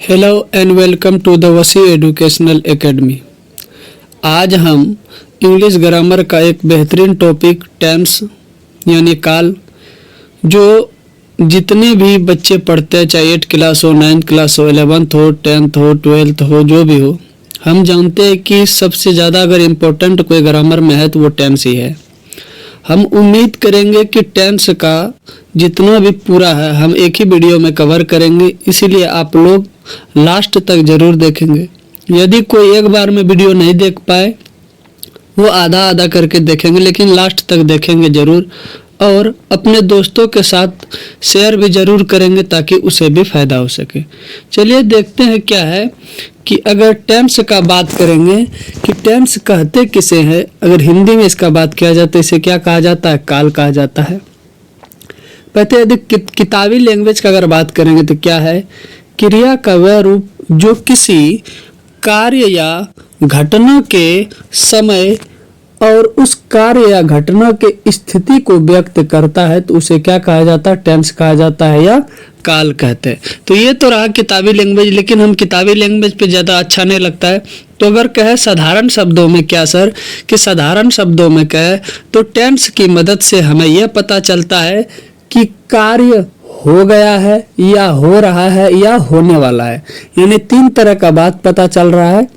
Hello and welcome to the Wasi educational academy. आज हम English grammar का एक बेहतरीन टॉपिक टेंस यानी काल, जो जितने भी बच्चे पढ़ते हैं, चाहे 8 क्लास हो, 9th क्लास हो, 11th हो, 10th हो, 12th हो, जो भी हो, हम जानते हैं कि सबसे ज़्यादा अगर इम्पोर्टेंट कोई ग्रामर में है तो वो टेंस ही है। हम उम्मीद करेंगे कि टेंस का जितना भी पूरा है हम एक ही वीडियो में कवर करेंगे, इसीलिए आप लोग लास्ट तक ज़रूर देखेंगे। यदि कोई एक बार में वीडियो नहीं देख पाए वो आधा आधा करके देखेंगे, लेकिन लास्ट तक देखेंगे ज़रूर, और अपने दोस्तों के साथ शेयर भी ज़रूर करेंगे ताकि उसे भी फ़ायदा हो सके। चलिए देखते हैं क्या है कि अगर टेंस का बात करेंगे कि टेंस कहते किसे हैं। अगर हिंदी में इसका बात किया जाए तो इसे क्या कहा जाता है? काल कहा जाता है। पहले यदि किताबी लैंग्वेज का अगर बात करेंगे तो क्या है? क्रिया का वह रूप जो किसी कार्य या घटना के समय और उस कार्य या घटना के स्थिति को व्यक्त करता है, तो उसे क्या कहा जाता है? टेंस कहा जाता है या काल कहते हैं। तो ये तो रहा किताबी लैंग्वेज, लेकिन हम किताबी लैंग्वेज पे ज़्यादा अच्छा नहीं लगता है। तो अगर कहे साधारण शब्दों में क्या सर, कि साधारण शब्दों में कहे तो टेंस की मदद से हमें यह पता चलता है कि कार्य हो गया है या हो रहा है या होने वाला है, यानी 3 तरह का बात पता चल रहा है।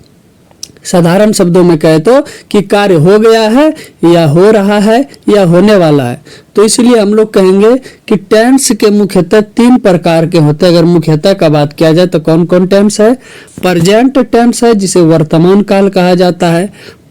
साधारण शब्दों में कहे तो कि कार्य हो गया है या हो रहा है या होने वाला है। तो इसलिए हम लोग कहेंगे कि टेंस के मुख्यतः 3 प्रकार के होते हैं। अगर मुख्यतः का बात किया जाए तो कौन कौन टेंस है? प्रेजेंट टेंस है जिसे वर्तमान काल कहा जाता है,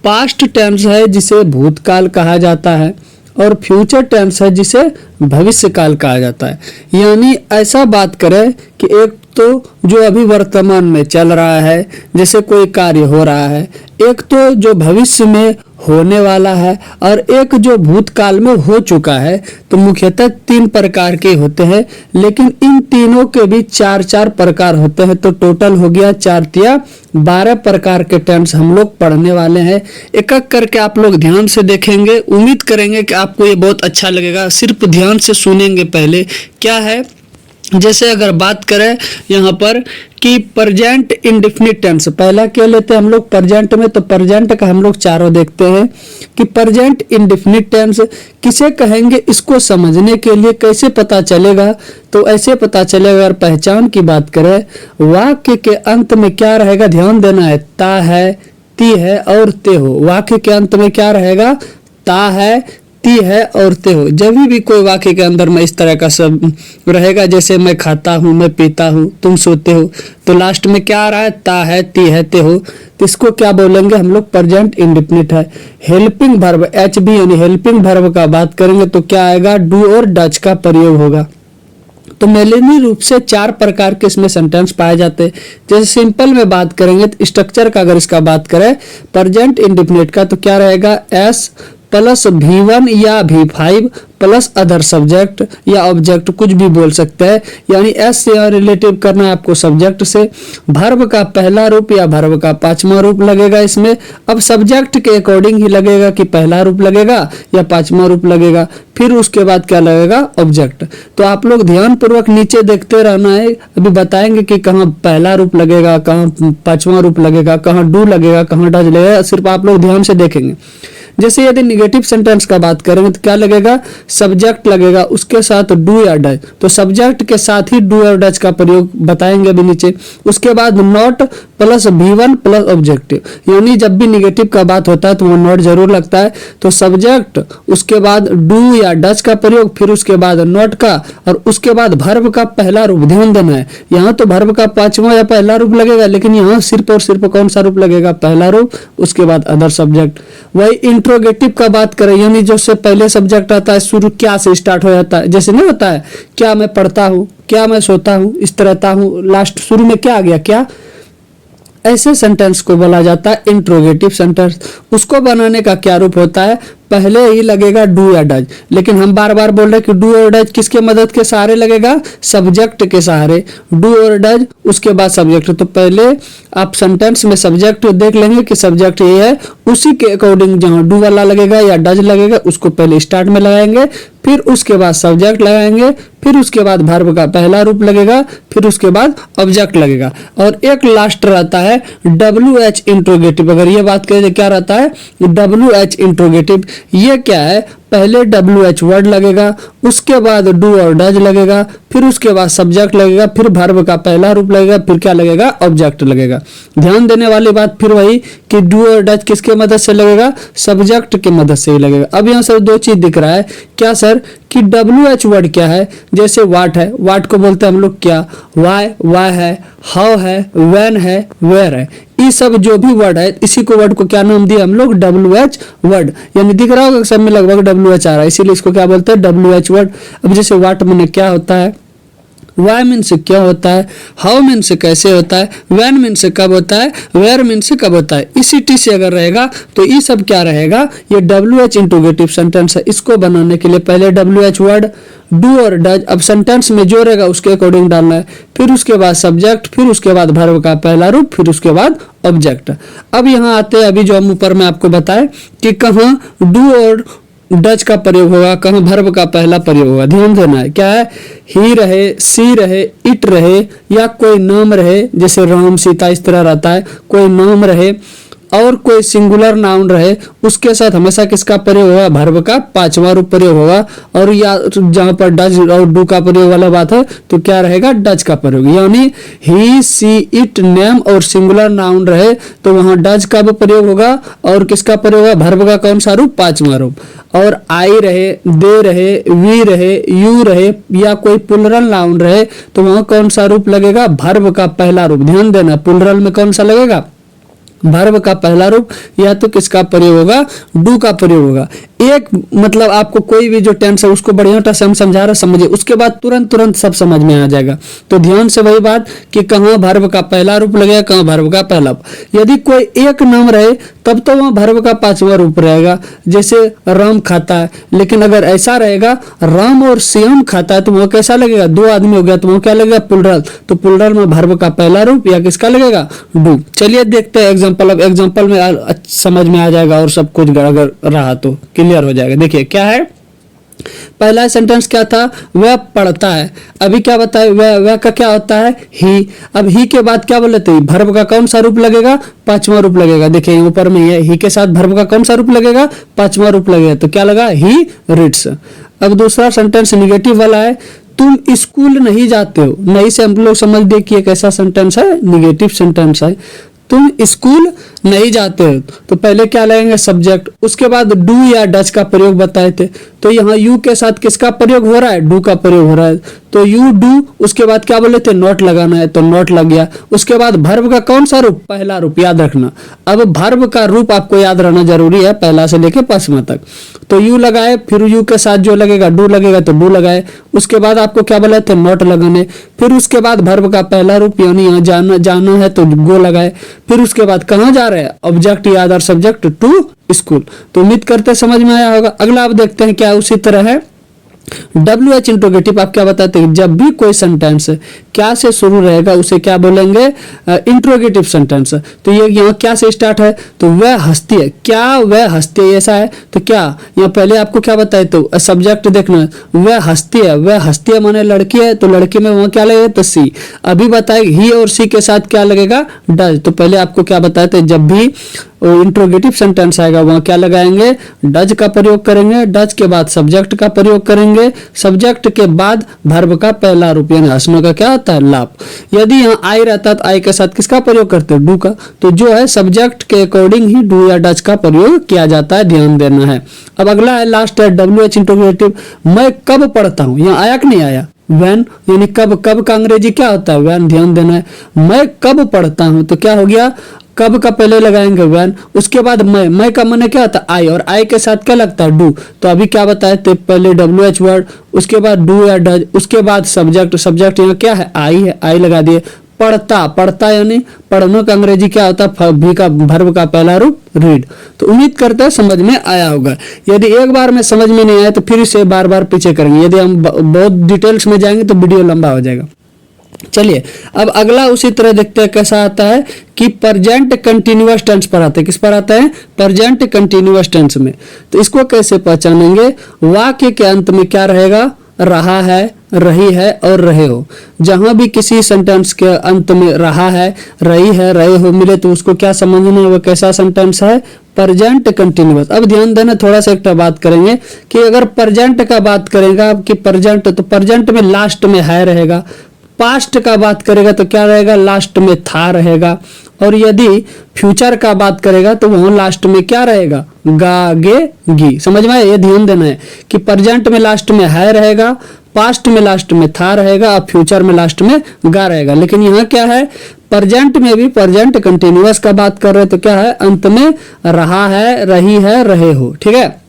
पास्ट टेंस है जिसे भूतकाल कहा जाता है, और फ्यूचर टेंस है जिसे भविष्य काल कहा जाता है। यानी ऐसा बात करें कि एक तो जो अभी वर्तमान में चल रहा है, जैसे कोई कार्य हो रहा है, एक तो जो भविष्य में होने वाला है, और एक जो भूतकाल में हो चुका है। तो मुख्यतः 3 प्रकार के होते हैं, लेकिन इन तीनों के भी 4-4 प्रकार होते हैं। तो टोटल हो गया 4 12 प्रकार के टेंस हम लोग पढ़ने वाले हैं। एक एक करके आप लोग ध्यान से देखेंगे। उम्मीद करेंगे कि आपको ये बहुत अच्छा लगेगा। सिर्फ ध्यान से सुनेंगे। पहले क्या है, जैसे अगर बात करें यहाँ पर कि प्रेजेंट इंडेफिनिट टेंस, पहला क्या लेते हैं हम लोग प्रेजेंट में? तो प्रेजेंट का हम लोग चारों देखते हैं कि प्रेजेंट इंडेफिनिट टेंस किसे कहेंगे। इसको समझने के लिए कैसे पता चलेगा? तो ऐसे पता चलेगा। अगर पहचान की बात करें, वाक्य के अंत में क्या रहेगा? ध्यान देना है। ता है, ती है और ते हो। वाक्य के अंत में क्या रहेगा? ता है, ती है और ते हो। जब भी कोई वाक्य के अंदर में इस तरह का सब रहेगा, जैसे मैं खाता हूँ, मैं पीता हूँ, तुम सोते हो, तो लास्ट में क्या आ रहा है? ता है, ती है, ते हो। तो इसको क्या बोलेंगे हम लोग? प्रेजेंट इंडेफिनिट है। हेल्पिंग वर्ब HB यानी हेल्पिंग वर्ब का बात करेंगे तो क्या आएगा? डू और डच का प्रयोग होगा। तो मेलेनी रूप से 4 प्रकार के इसमें सेंटेंस पाए जाते हैं। जैसे सिंपल में बात करेंगे तो स्ट्रक्चर का अगर इसका बात करें प्रेजेंट इंडेफिनिट का, तो क्या रहेगा? S प्लस V1 या V5 प्लस अदर सब्जेक्ट या ऑब्जेक्ट, कुछ भी बोल सकते हैं। यानी S से रिलेटिव करना है आपको सब्जेक्ट से। वर्ब का पहला रूप या वर्ब का 5वां रूप लगेगा इसमें। अब सब्जेक्ट के अकॉर्डिंग ही लगेगा कि पहला रूप लगेगा या 5वां रूप लगेगा। फिर उसके बाद क्या लगेगा? ऑब्जेक्ट। तो आप लोग ध्यान पूर्वक नीचे देखते रहना है। अभी बताएंगे कि कहाँ पहला रूप लगेगा, कहाँ 5वां रूप लगेगा, कहाँ डू लगेगा, कहाँ डज लगेगा। सिर्फ आप लोग ध्यान से देखेंगे। जैसे यदि निगेटिव सेंटेंस का बात करेंगे तो क्या लगेगा? सब्जेक्ट लगेगा, उसके साथ डू या डज। तो सब्जेक्ट के साथ ही डू और डज का प्रयोग बताएंगे अभी नीचे। उसके बाद not plus V1 plus objective, यानी जब भी निगेटिव का बात होता है तो वो नॉट जरूर लगता है। तो सब्जेक्ट, उसके बाद डू या डज का प्रयोग, फिर उसके बाद नॉट का, और उसके बाद वर्ब का पहला रूप। ध्यान देना है, यहाँ तो वर्ब का 5वां या पहला रूप लगेगा, लेकिन यहाँ सिर्फ और सिर्फ कौन सा रूप लगेगा? पहला रूप, उसके बाद अदर सब्जेक्ट। वही इंट्रोगेटिव का बात करें, यानी जो से पहले सब्जेक्ट आता है, शुरू क्या से स्टार्ट हो जाता है। जैसे नहीं होता है, क्या मैं पढ़ता हूँ, क्या मैं सोता हूँ, इस तरहता हूँ, लास्ट शुरू में क्या आ गया? क्या। ऐसे सेंटेंस को बोला जाता है इंट्रोगेटिव सेंटेंस। उसको बनाने का क्या रूप होता है? पहले ही लगेगा डू या डज, लेकिन हम बार बार बोल रहे हैं कि डू और डज किसके मदद के सहारे लगेगा, सब्जेक्ट के सहारे। डू और डज उसके बाद सब्जेक्ट। तो पहले आप सेंटेंस में सब्जेक्ट देख लेंगे कि सब्जेक्ट ये है, उसी के अकॉर्डिंग जहां डू वाला लगेगा या डज लगेगा उसको पहले स्टार्ट में लगाएंगे, फिर उसके बाद सब्जेक्ट लगाएंगे, फिर उसके बाद वर्ब का पहला रूप लगेगा, फिर उसके बाद ऑब्जेक्ट लगेगा। और एक लास्ट रहता है WH इंट्रोगेटिव। अगर ये बात करें तो क्या रहता है, WH इंट्रोगेटिव। ये क्या है, पहले WH वर्ड लगेगा, उसके बाद डू और डज लगेगा, फिर उसके बाद सब्जेक्ट लगेगा, फिर वर्ब का पहला रूप लगेगा, फिर क्या लगेगा, ऑब्जेक्ट लगेगा। ध्यान देने वाली बात फिर वही कि डू और डज किसके मदद से लगेगा, सब्जेक्ट के मदद से ही लगेगा। अब यहाँ सर दो चीज दिख रहा है, क्या सर, कि WH वर्ड क्या है, जैसे वाट है, वाट को बोलते हैं हम लोग क्या, वाई है, हाउ है, व्हेन है, वेयर है। ये सब जो भी वर्ड है इसी को वर्ड को क्या नाम दिया हम लोग, WH वर्ड। यानी दिख रहा होगा सब में लगभग WH आ रहा है, इसीलिए इसको क्या बोलते हैं, WH वर्ड। अब जैसे वाट मैंने क्या होता है, वाई मीन से क्या होता है, हाउ मीन से कैसे होता है, व्हेन मीन से कब होता है, वेयर मीन से कब होता है। इसी टी से अगर रहेगा तो ये सब क्या रहेगा, ये WH इंट्रोगेटिव सेंटेंस है। इसको बनाने के लिए पहले WH वर्ड, डू और डज, अब सेंटेंस में जो रहेगा उसके अकॉर्डिंग डालना है, फिर उसके बाद सब्जेक्ट, फिर उसके बाद वर्ब का पहला रूप, फिर उसके बाद ऑब्जेक्ट। अब यहाँ आते हैं, अभी जो हम ऊपर में आपको बताएं कि कहाँ डू और डज का प्रयोग होगा, कहाँ वर्ब का पहला प्रयोग होगा। ध्यान देना है, क्या है, ही रहे, सी रहे, इट रहे, या कोई नाम रहे, जैसे राम सीता इस तरह रहता है, कोई नाम रहे और कोई सिंगुलर नाउन रहे, उसके साथ हमेशा किसका प्रयोग होगा, वर्ब का पांचवा रूप प्रयोग होगा। और या जहां पर डज और डू का प्रयोग वाला बात है तो क्या रहेगा, डज का प्रयोग। यानी ही, सी, इट, नेम और सिंगुलर नाउन रहे तो वहां डज का भी प्रयोग होगा, और किसका प्रयोग होगा, वर्ब का कौन सा रूप, पांचवा रूप। और आई रहे, दे रहे, वी रहे, यू रहे, या कोई प्लुरल नाउन रहे तो वहां कौन सा रूप लगेगा, वर्ब का पहला रूप। ध्यान देना, प्लुरल में कौन सा लगेगा, वर्ब का पहला रूप, या तो किसका प्रयोग होगा, डू का प्रयोग होगा। एक मतलब आपको कोई भी जो टेंस है उसको बढ़िया से हम समझा रहे, समझिए, उसके बाद तुरंत सब समझ में आ जाएगा। तो ध्यान से वही बात कि कहाँ वर्ब का पहला रूप लगेगा, कहाँ वर्ब का पहला। यदि कोई एक नाम रहे तब तो वहाँ वर्ब का पांचवा रूप रहेगा, जैसे राम खाता है। लेकिन अगर ऐसा रहेगा राम और श्याम खाता है तो वह कैसा लगेगा, दो आदमी हो गया तो वह क्या लगेगा, प्लुरल। तो प्लुरल में वर्ब का पहला रूप या किसका लगेगा, डू। चलिए देखते हैं एग्जाम्पल। अब एग्जाम्पल में समझ में आ जाएगा और सब कुछ अगर रहा तो क्लियर हो जाएगा। देखिए क्या है, पहला सेंटेंस क्या था, वह पढ़ता है। अभी क्या बताए, वह का क्या होता है, ही। अब ही के बाद क्या बोले थे, वर्ब का कौन सा रूप लगेगा, पांचवा रूप लगेगा। देखिए ऊपर में ये ही के साथ वर्ब का कौन सा रूप लगेगा, पांचवा रूप लगेगा। तो क्या लगा, ही रीड्स। अब दूसरा सेंटेंस निगेटिव वाला है, तुम स्कूल नहीं जाते हो। नहीं से हम लोग समझ दे कि कैसा सेंटेंस है, निगेटिव सेंटेंस है। तुम स्कूल नहीं जाते हो तो पहले क्या लगेंगे, सब्जेक्ट, उसके बाद डू या डज का प्रयोग बताए थे। तो यहाँ यू के साथ किसका प्रयोग हो रहा है, डू का प्रयोग हो रहा है। तो यू डू, उसके बाद क्या बोले थे, नॉट लगाना है तो नॉट लग गया। उसके बाद वर्ब का कौन सा रूप, पहला रूप, याद रखना। अब वर्ब का रूप आपको याद रहना जरूरी है, पहला से लेके पांचवा तक। तो यू लगाए, फिर यू के साथ जो लगेगा डू लगेगा तो डू लगाए। उसके बाद आपको क्या बोले थे, नॉट लगाने। फिर उसके बाद वर्ब का पहला रूप, यानी यहाँ जाना है तो गो लगाए। फिर उसके बाद कहाँ जा रहे हैं, ऑब्जेक्ट या अदर सब्जेक्ट टू स्कूल। तो उम्मीद करते समझ में आया होगा। अगला आप देखते हैं क्या उसी तरह है, WH इंट्रोगेटिव। आप क्या बताते हैं, जब भी कोई सेंटेंस क्या से शुरू रहेगा उसे क्या बोलेंगे, इंट्रोगेटिव सेंटेंस। तो ये यहाँ क्या से स्टार्ट है, तो वह हंसती है, क्या वह हंसती है, ऐसा है। तो क्या यहाँ पहले आपको क्या बताए, तो सब्जेक्ट देखना, वह हंसती है। वह हंसती है माने लड़की है, तो लड़की में वहाँ क्या लगेगा, तो सी। अभी बताए ही और सी के साथ क्या लगेगा, डज। तो पहले आपको क्या बताए थे, जब भी इंट्रोगेटिव सेंटेंस आएगा वहां क्या लगाएंगे, डज का प्रयोग करेंगे। डज के बाद सब्जेक्ट का प्रयोग करेंगे। सब्जेक्ट के बाद वर्ब का पहला रूप, यानी हंसने का क्या होता है, लाभ। यदि यहाँ आई रहता है तो आई के साथ किसका प्रयोग करते हैं, डू का। तो जो है सब्जेक्ट के अकॉर्डिंग ही डू या डज का प्रयोग किया जाता है, ध्यान देना है। अब अगला है, लास्ट है WH इंट्रोगेटिव। मैं कब पढ़ता हूँ, यहाँ आया कि नहीं आया, वैन, यानी कब। कब का अंग्रेजी क्या होता है, वैन। ध्यान देना है, मैं कब पढ़ता हूं तो क्या हो गया, कब का पहले लगाएंगे वैन। उसके बाद मैं का माने क्या होता है, आई। और आई के साथ क्या लगता है, डू। तो अभी क्या बताए थे, पहले WH वर्ड, उसके बाद डू या डज, उसके बाद सब्जेक्ट। सब्जेक्ट यहाँ क्या है, आई है, आई लगा दिए। पढ़ता, पढ़ता यानी पढ़ने का अंग्रेजी क्या होता है, भी का वर्ब का पहला रूप रीड। तो उम्मीद करते हैं समझ में आया होगा। यदि एक बार में समझ में नहीं आया तो फिर इसे बार बार पीछे करेंगे, यदि हम बहुत डिटेल्स में जाएंगे तो वीडियो लंबा हो जाएगा। चलिए अब अगला उसी तरह देखते हैं कैसा आता है कि प्रेजेंट कंटिन्यूअस टेंस पर आता है। किस पर आता है, प्रेजेंट कंटिन्यूअस टेंस में। तो इसको कैसे पहचानेंगे, वाक्य के अंत में क्या रहेगा, रहा है, रही है और रहे हो। जहां भी किसी सेंटेंस के अंत में रहा है, रही है, रहे हो मिले तो उसको क्या समझना है, वो कैसा सेंटेंस है, प्रेजेंट कंटिन्यूअस। अब ध्यान देना, थोड़ा सा एक बात करेंगे कि अगर प्रेजेंट का बात करेगा कि प्रेजेंट, तो प्रेजेंट में लास्ट में है रहेगा। पास्ट का बात करेगा तो क्या रहेगा, लास्ट में था रहेगा। और यदि फ्यूचर का बात करेगा तो वहां लास्ट में क्या रहेगा, गा, गे, गी। समझ में आया, ये ध्यान देना है कि प्रेजेंट में लास्ट में है रहेगा, पास्ट में लास्ट में था रहेगा और फ्यूचर में लास्ट में गा रहेगा। लेकिन यहाँ क्या है, प्रेजेंट में भी प्रेजेंट कंटिन्यूअस का बात कर रहे हैं तो क्या है, अंत में रहा है, रही है, रहे हो। ठीक है।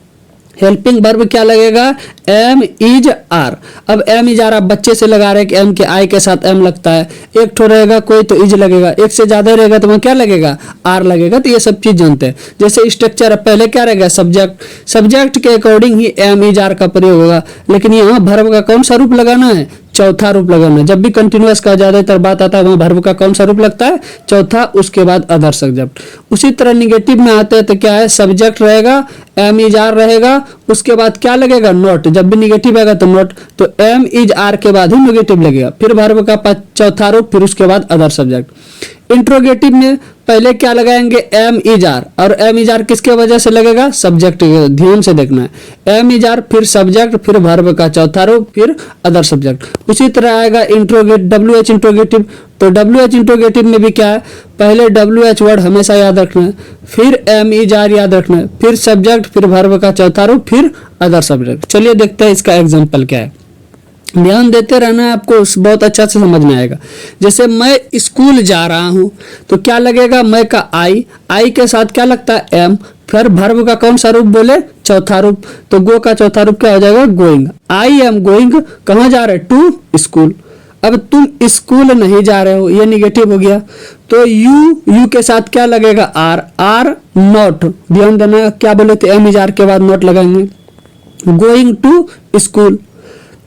हेल्पिंग वर्ब क्या लगेगा, एम, इज, आर। अब एम इज आर आप बच्चे से लगा रहे हैं कि एम के आई के साथ एम लगता है, एक ठो रहेगा कोई तो इज लगेगा, एक से ज्यादा रहेगा तो वहां क्या लगेगा, आर लगेगा। तो ये सब चीज जानते हैं। जैसे स्ट्रक्चर पहले क्या रहेगा, सब्जेक्ट, सब्जेक्ट के अकॉर्डिंग ही एम इज आर का प्रयोग होगा। लेकिन यहाँ वर्ब का कौन सा रूप लगाना है, चौथा रूप लगाना है। जब भी कंटिन्यूअस का ज्यादातर बात आता है वहां वर्ब का कौन सा रूप लगता है, चौथा, उसके बाद अदर सब्जेक्ट। उसी तरह निगेटिव में आते हैं तो क्या है, सब्जेक्ट रहेगा, एम इज आर रहेगा, उसके बाद क्या लगेगा, नॉट। जब भी निगेटिव आएगा तो नॉट, तो एम इज आर के बाद ही निगेटिव लगेगा। फिर वर्ब का चौथा रूप, फिर उसके बाद अदर सब्जेक्ट। इंट्रोगेटिव में पहले क्या लगाएंगे, एम इज आर, और एम इज आर किसके वजह से लगेगा, सब्जेक्ट। ध्यान से देखना है, एम इज आर, फिर सब्जेक्ट, फिर वर्ब का चौथा रूप, फिर अदर सब्जेक्ट। उसी तरह आएगा इंट्रोगेट, डब्ल्यू एच इंट्रोगेटिव। तो डब्ल्यू एच इंट्रोगेटिव में भी क्या है, पहले डब्ल्यू एच वर्ड हमेशा याद रखना है, फिर एम इज आर याद रखना है, फिर सब्जेक्ट, फिर वर्ब का चौथा रूप, फिर अदर सब्जेक्ट। चलिए देखते हैं इसका एग्जाम्पल क्या है। ध्यान देते रहना है, आपको बहुत अच्छा से समझ में आएगा। जैसे मैं स्कूल जा रहा हूं तो क्या लगेगा, मैं का आई, आई के साथ क्या लगता है, एम, फिर वर्ब का कौन सा रूप बोले, चौथा रूप। तो गो का चौथा रूप क्या हो जाएगा, गोइंग। आई एम गोइंग, कहां जा रहे, टू स्कूल। अब तुम स्कूल नहीं जा रहे हो, ये निगेटिव हो गया। तो यू के साथ क्या लगेगा, आर, आर नॉट। ध्यान देना, क्या बोले थे, एम इज आर के बाद नॉट लगाएंगे। गोइंग टू स्कूल,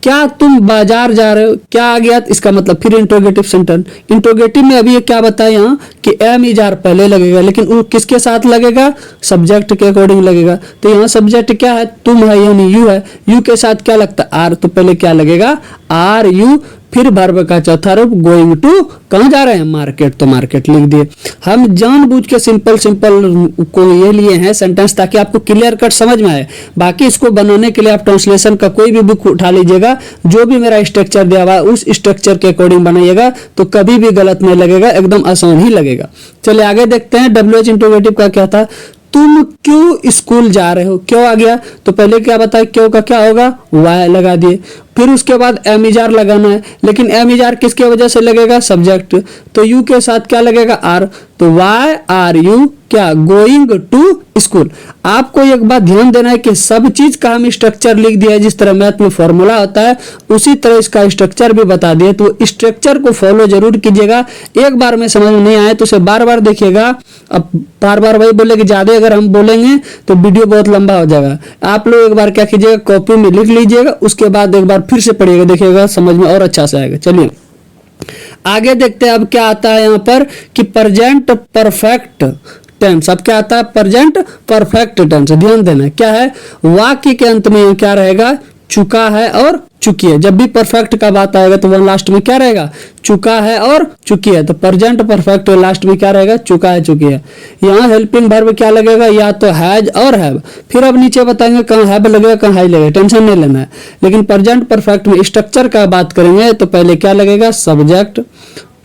क्या तुम बाजार जा रहे हो, क्या आ गया, इसका मतलब फिर इंट्रोगेटिव सेंटेंस। इंट्रोगेटिव में अभी ये क्या बताया यहाँ कि एम इज आर पहले लगेगा, लेकिन वो किसके साथ लगेगा, सब्जेक्ट के अकॉर्डिंग लगेगा। तो यहाँ सब्जेक्ट क्या है, तुम है यानी यू है, यू के साथ क्या लगता है, आर। तो पहले क्या लगेगा, आर यू, फिर वर्ब का चौथा रूप, गोइंग टू, कहाँ जा रहे हैं, मार्केट। तो मार्केट लिख दिए। हम जानबूझ के सिंपल को ये लिए हैं सेंटेंस ताकि आपको क्लियर कट समझ में आए। बाकी इसको बनाने के लिए आप ट्रांसलेशन का कोई भी बुक उठा लीजिएगा, जो भी मेरा स्ट्रक्चर दिया हुआ है उस स्ट्रक्चर के अकॉर्डिंग बनाइएगा, तो कभी भी गलत नहीं लगेगा, एकदम आसान ही लगेगा। चलिए आगे देखते हैं। डब्ल्यू एच इंट्रोगेटिव का क्या था, तुम क्यों स्कूल जा रहे हो, क्यों आ गया। तो पहले क्या बताया, क्यों का क्या होगा, वाई लगा दिए। फिर उसके बाद एम इज आर लगाना है, लेकिन एम इज आर किसके वजह से लगेगा, सब्जेक्ट। तो यू के साथ क्या लगेगा, आर। तो वाई आर यू क्या, गोइंग टू स्कूल। आपको एक बात ध्यान देना है कि सब चीज का हम स्ट्रक्चर लिख दिया है, जिस तरह मैथ में फॉर्मूला होता है उसी तरह इसका स्ट्रक्चर भी बता दिए। तो स्ट्रक्चर को फॉलो जरूर कीजिएगा। एक बार में समझ में नहीं आए तो उसे बार बार देखिएगा। अब बार बार वही बोले कि ज्यादा अगर हम बोलेंगे तो वीडियो बहुत लंबा हो जाएगा। आप लोग एक बार क्या कीजिएगा, कॉपी में लिख लीजिएगा, उसके बाद एक बार फिर से पढ़िएगा, देखिएगा समझ में और अच्छा से आएगा। चलिए आगे देखते हैं। अब क्या आता है यहाँ पर कि प्रेजेंट परफेक्ट टेंस। अब क्या आता है, प्रेजेंट परफेक्ट टेंस। ध्यान देना क्या है, वाक्य के अंत में क्या रहेगा, चुका है और चुकी है। जब भी परफेक्ट का बात आएगा तो वह लास्ट में क्या रहेगा, चुका है और चुकी है। तो प्रेजेंट परफेक्ट लास्ट में क्या रहेगा, चुका है, चुकी है। यहाँ हेल्पिंग वर्ब क्या लगेगा, या तो हैज और हैव। फिर अब नीचे बताएंगे कहाँ हैव लगेगा, कहाँ हाई लगेगा, टेंशन नहीं लेना है। लेकिन प्रेजेंट परफेक्ट में स्ट्रक्चर का बात करेंगे तो पहले क्या लगेगा, सब्जेक्ट,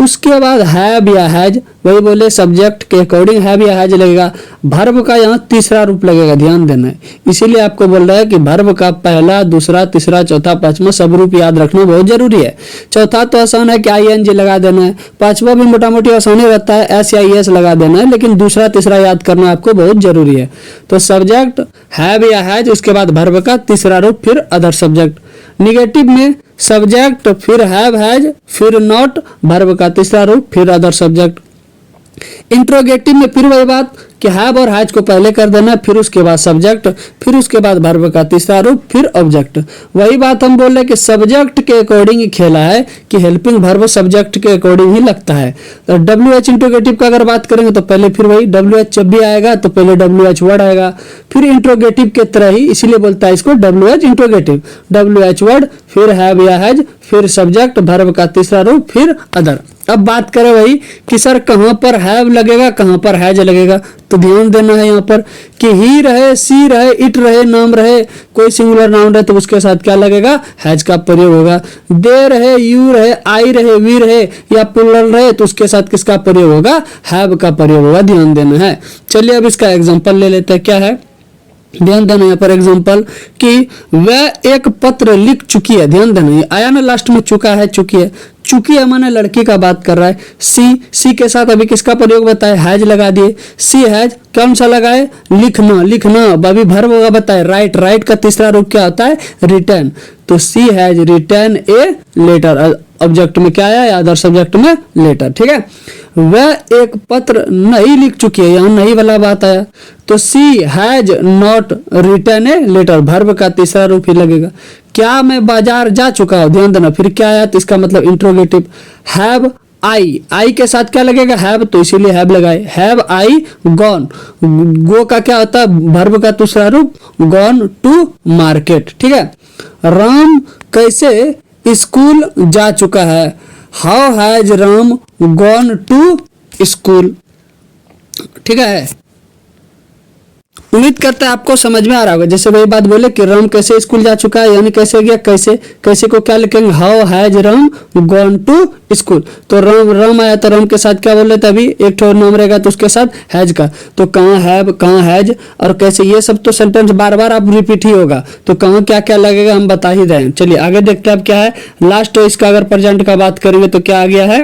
उसके बाद हैव या हैज, वही बोले सब्जेक्ट के अकॉर्डिंग हैव या हैज लगेगा। वर्ब का यहाँ तीसरा रूप लगेगा, ध्यान देना है। इसीलिए आपको बोल रहा है कि वर्ब का पहला, दूसरा, तीसरा, चौथा, पांचवा सब रूप याद रखना बहुत जरूरी है। चौथा तो आसान है कि ING लगा देना है, पांचवा भी मोटा मोटी आसानी रहता है, S या ES लगा देना है, लेकिन दूसरा तीसरा याद करना आपको बहुत जरूरी है। तो सब्जेक्ट, हैव या हैज, उसके बाद वर्ब का तीसरा रूप, फिर अदर सब्जेक्ट। निगेटिव में सब्जेक्ट, फिर हैव हैज, फिर नॉट, वर्ब का तीसरा रूप, फिर अदर सब्जेक्ट। इंट्रोगेटिव में फिर वही बात कि हैव और हैज को पहले कर देना, फिर उसके बाद सब्जेक्ट, फिर उसके बाद वर्ब का तीसरा रूप, फिर ऑब्जेक्ट। वही बात हम बोल रहे कि सब्जेक्ट के अकॉर्डिंग ही खेला है कि हेल्पिंग वर्ब सब्जेक्ट के अकॉर्डिंग ही लगता है। तो डब्ल्यू एच इंट्रोगेटिव का अगर बात करेंगे तो पहले फिर वही डब्ल्यू एच जब भी आएगा तो पहले डब्ल्यू एच वर्ड आएगा, फिर इंट्रोगेटिव के तरह ही, इसीलिए बोलता है इसको W H interrogative. W H word, फिर हैव या हैज, फिर सब्जेक्ट, वर्ब का तीसरा रूप, फिर अदर। अब बात करें वही कि सर कहाँ पर हैव लगेगा, कहाँ पर हैज लगेगा, तो ध्यान देना है यहाँ पर कि ही रहे, सी रहे, इट रहे, नाम रहे, कोई सिंगुलर नाउन रहे तो उसके साथ क्या लगेगा, हैज का प्रयोग होगा। दे रहे, यू रहे, आई रहे, वी रहे या प्लूरल रहे तो उसके साथ किसका प्रयोग होगा, हैव का प्रयोग होगा, ध्यान देना है। चलिए अब इसका एग्जाम्पल ले लेते हैं। क्या है, ध्यान देना यहाँ पर एग्जाम्पल कि वह एक पत्र लिख चुकी है। ध्यान देना, ये आया ना लास्ट में, चुका है, चुकी है। चुकी है माने लड़की का बात कर रहा है। सी के साथ अभी किसका प्रयोग बताए, हैज लगा दिए। सी हैज कौन सा लगाए, लिखना, लिखना। अभी वर्ब होगा बताए राइट, राइट का तीसरा रूप क्या होता है, रिटर्न। तो she has return a letter, object में क्या आया, अदर सब्जेक्ट में लेटर। ठीक है, वह एक पत्र नहीं लिख चुकी है, यहाँ नहीं वाला बात आया तो she has not return a letter, verb का तीसरा रूप ही लगेगा। क्या मैं बाजार जा चुका हूं, ध्यान देना, फिर क्या आया तो इसका मतलब इंट्रोगेटिव। हैव आई, आई के साथ क्या लगेगा, हैव, तो इसीलिए हैव लगाए। हैव आई गॉन, गो का क्या होता है, वर्ब का दूसरा रूप, गॉन टू मार्केट। ठीक है, राम कैसे स्कूल जा चुका है, how has Ram gone to school. ठीक है, उम्मीद करता है आपको समझ में आ रहा होगा। जैसे वही बात बोले कि राम कैसे स्कूल जा चुका है, यानी कैसे गया, कैसे, कैसे को क्या लिखेंगे, how has Ram gone to school. तो राम, राम आया तो राम के साथ क्या बोल रहे थे अभी, एक ठोर नाम रहेगा तो उसके साथ हैज का, तो कहाँ हैव, कहाँ हैज और कैसे, ये सब तो सेंटेंस बार बार आप रिपीट ही होगा, तो कहाँ क्या क्या लगेगा हम बता ही रहे हैं। चलिए आगे देखते हैं अब क्या है लास्ट। तो इसका अगर प्रेजेंट का बात करेंगे तो क्या आ गया है,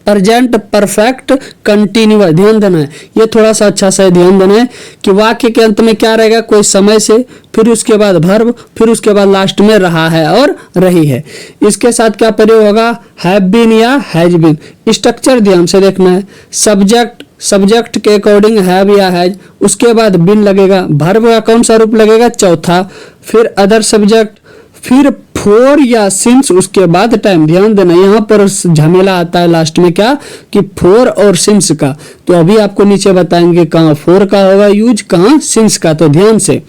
प्रेजेंट परफेक्ट कंटिन्यूअस। ध्यान देना है, ये थोड़ा सा अच्छा सा ध्यान देना है कि वाक्य के अंत में क्या रहेगा, कोई समय से, फिर उसके बाद वर्ब, फिर उसके बाद लास्ट में रहा है और रही है। इसके साथ क्या प्रयोग होगा, हैव बीन या हैज बीन। स्ट्रक्चर ध्यान से देखना है, सब्जेक्ट, सब्जेक्ट के अकॉर्डिंग हैव या हैज, उसके बाद बिन लगेगा, वर्ब का कौन सा रूप लगेगा, चौथा, फिर अदर सब्जेक्ट, फिर फोर या सिंस, उसके बाद टाइम। ध्यान देना यहाँ पर झमेला आता है लास्ट में क्या कि फोर और सिंस का, तो अभी आपको नीचे बताएंगे कहाँ फोर का होगा यूज, कहाँ सिंस का। तो ध्यान से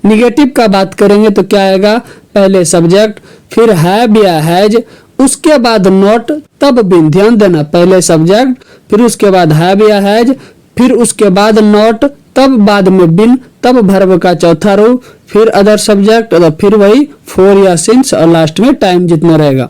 निगेटिव का बात करेंगे तो क्या आएगा, पहले सब्जेक्ट, फिर हैव या हैज, उसके बाद नॉट, तब बिन। ध्यान देना, पहले सब्जेक्ट, फिर उसके बाद हैव या हैज, फिर उसके बाद नॉट, तब बाद में बिन, तब वर्ब का चौथा रूप, फिर अदर सब्जेक्ट, फिर वही फोर या सिंस और लास्ट में टाइम जितना रहेगा।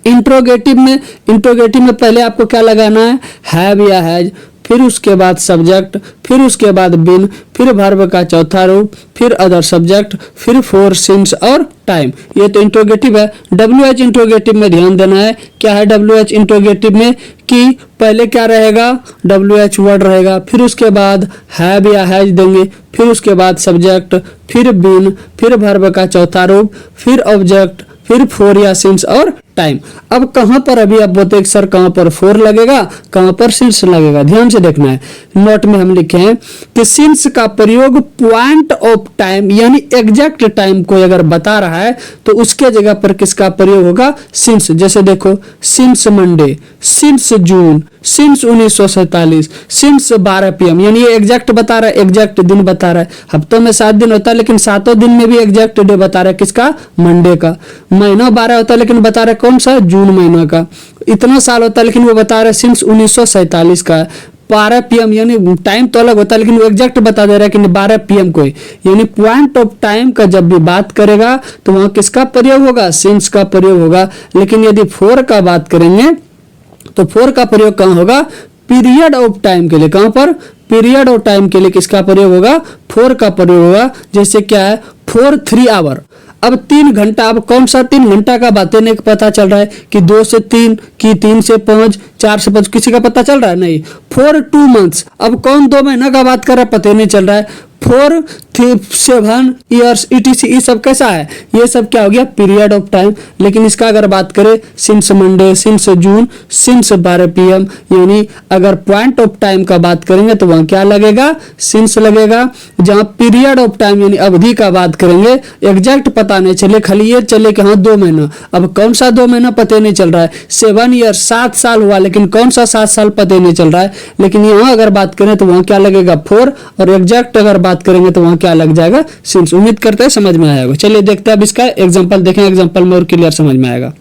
इंट्रोगेटिव में पहले आपको क्या लगाना है, हैव या हैज, फिर उसके बाद सब्जेक्ट, फिर उसके बाद बिन, फिर वर्ब का चौथा रूप, फिर अदर सब्जेक्ट, फिर फोर सिंस और टाइम। ये तो इंट्रोगेटिव है। डब्ल्यू एच इंट्रोगेटिव में ध्यान देना है, क्या है डब्ल्यू एच इंट्रोगेटिव में कि पहले क्या रहेगा, डब्ल्यू एच वर्ड रहेगा, फिर उसके बाद हैव या हैज देंगे, फिर उसके बाद सब्जेक्ट, फिर बिन, फिर वर्ब का चौथा रूप, फिर ऑब्जेक्ट, फिर फोर या सिंस और टाइम। अब कहां पर अभी आप बोलते हैं सर कहां पर फोर लगेगा, कहां पर सिंस लगेगा, ध्यान से देखना है। नोट में हम लिखे हैं कि सिंस का प्रयोग पॉइंट ऑफ टाइम यानी एग्जैक्ट टाइम को अगर बता रहा है तो उसके जगह पर किसका प्रयोग होगा, सिंस। जैसे देखो since Monday, since June, since 1947, since 12 PM, यानी ये एग्जैक्ट बता रहा है, एग्जैक्ट दिन बता रहा है। हफ्तों में 7 दिन होता है लेकिन 7 दिन में भी एग्जैक्ट डे बता रहा है, किसका, मंडे का। महीना 12 होता है लेकिन बता रहा है कौन सा, जून महीना का। इतना साल होता है लेकिन वो बता रहा है सिंस 1947 का। 12 PM यानी टाइम तो अलग होता है लेकिन वो एग्जैक्ट बता दे रहा है कि 12 PM को, यानी पॉइंट ऑफ टाइम का जब भी बात करेगा तो वहां किसका प्रयोग होगा, सिंस का प्रयोग होगा। लेकिन यदि फोर का बात करेंगे तो फोर का प्रयोग कहाँ होगा, पीरियड ऑफ टाइम के लिए। कहां पर, पीरियड ऑफ टाइम के लिए किसका प्रयोग होगा, फोर का प्रयोग होगा। जैसे क्या है, फोर 3 आवर, अब 3 घंटा, अब कौन सा 3 घंटा का बातें नहीं पता चल रहा है कि 2 से 3 कि 3 से 5, 4 से 5, किसी का पता चल रहा है नहीं। 4 2 मंथ्स, अब कौन 2 महीना का बात कर रहा है पता नहीं चल रहा है। 4 7 ईयर्स ETC, ये सब कैसा है, ये सब क्या हो गया पीरियड ऑफ टाइम। लेकिन इसका अगर बात करें since Monday, since June, since 12 PM, यानी अगर पॉइंट ऑफ टाइम का बात करेंगे तो वहां क्या लगेगा, सिंस लगेगा। जहां पीरियड ऑफ टाइम यानी अवधि का बात करेंगे, एग्जैक्ट पता नहीं चले, खाली ये चले कि हाँ 2 महीना, अब कौन सा 2 महीना पता नहीं चल रहा है। 7 ईयर 7 साल हुआ, लेकिन कौन सा 7 साल पता नहीं चल रहा है। लेकिन यहाँ अगर बात करें तो वहां क्या लगेगा 4, और एग्जैक्ट अगर बात करेंगे तो वहां क्या लग जाएगा सिंस। उम्मीद करते हैं समझ में आएगा। चलिए देखते हैं अब इसका एग्जांपल देखें, एग्जांपल में और क्लियर समझ में आएगा।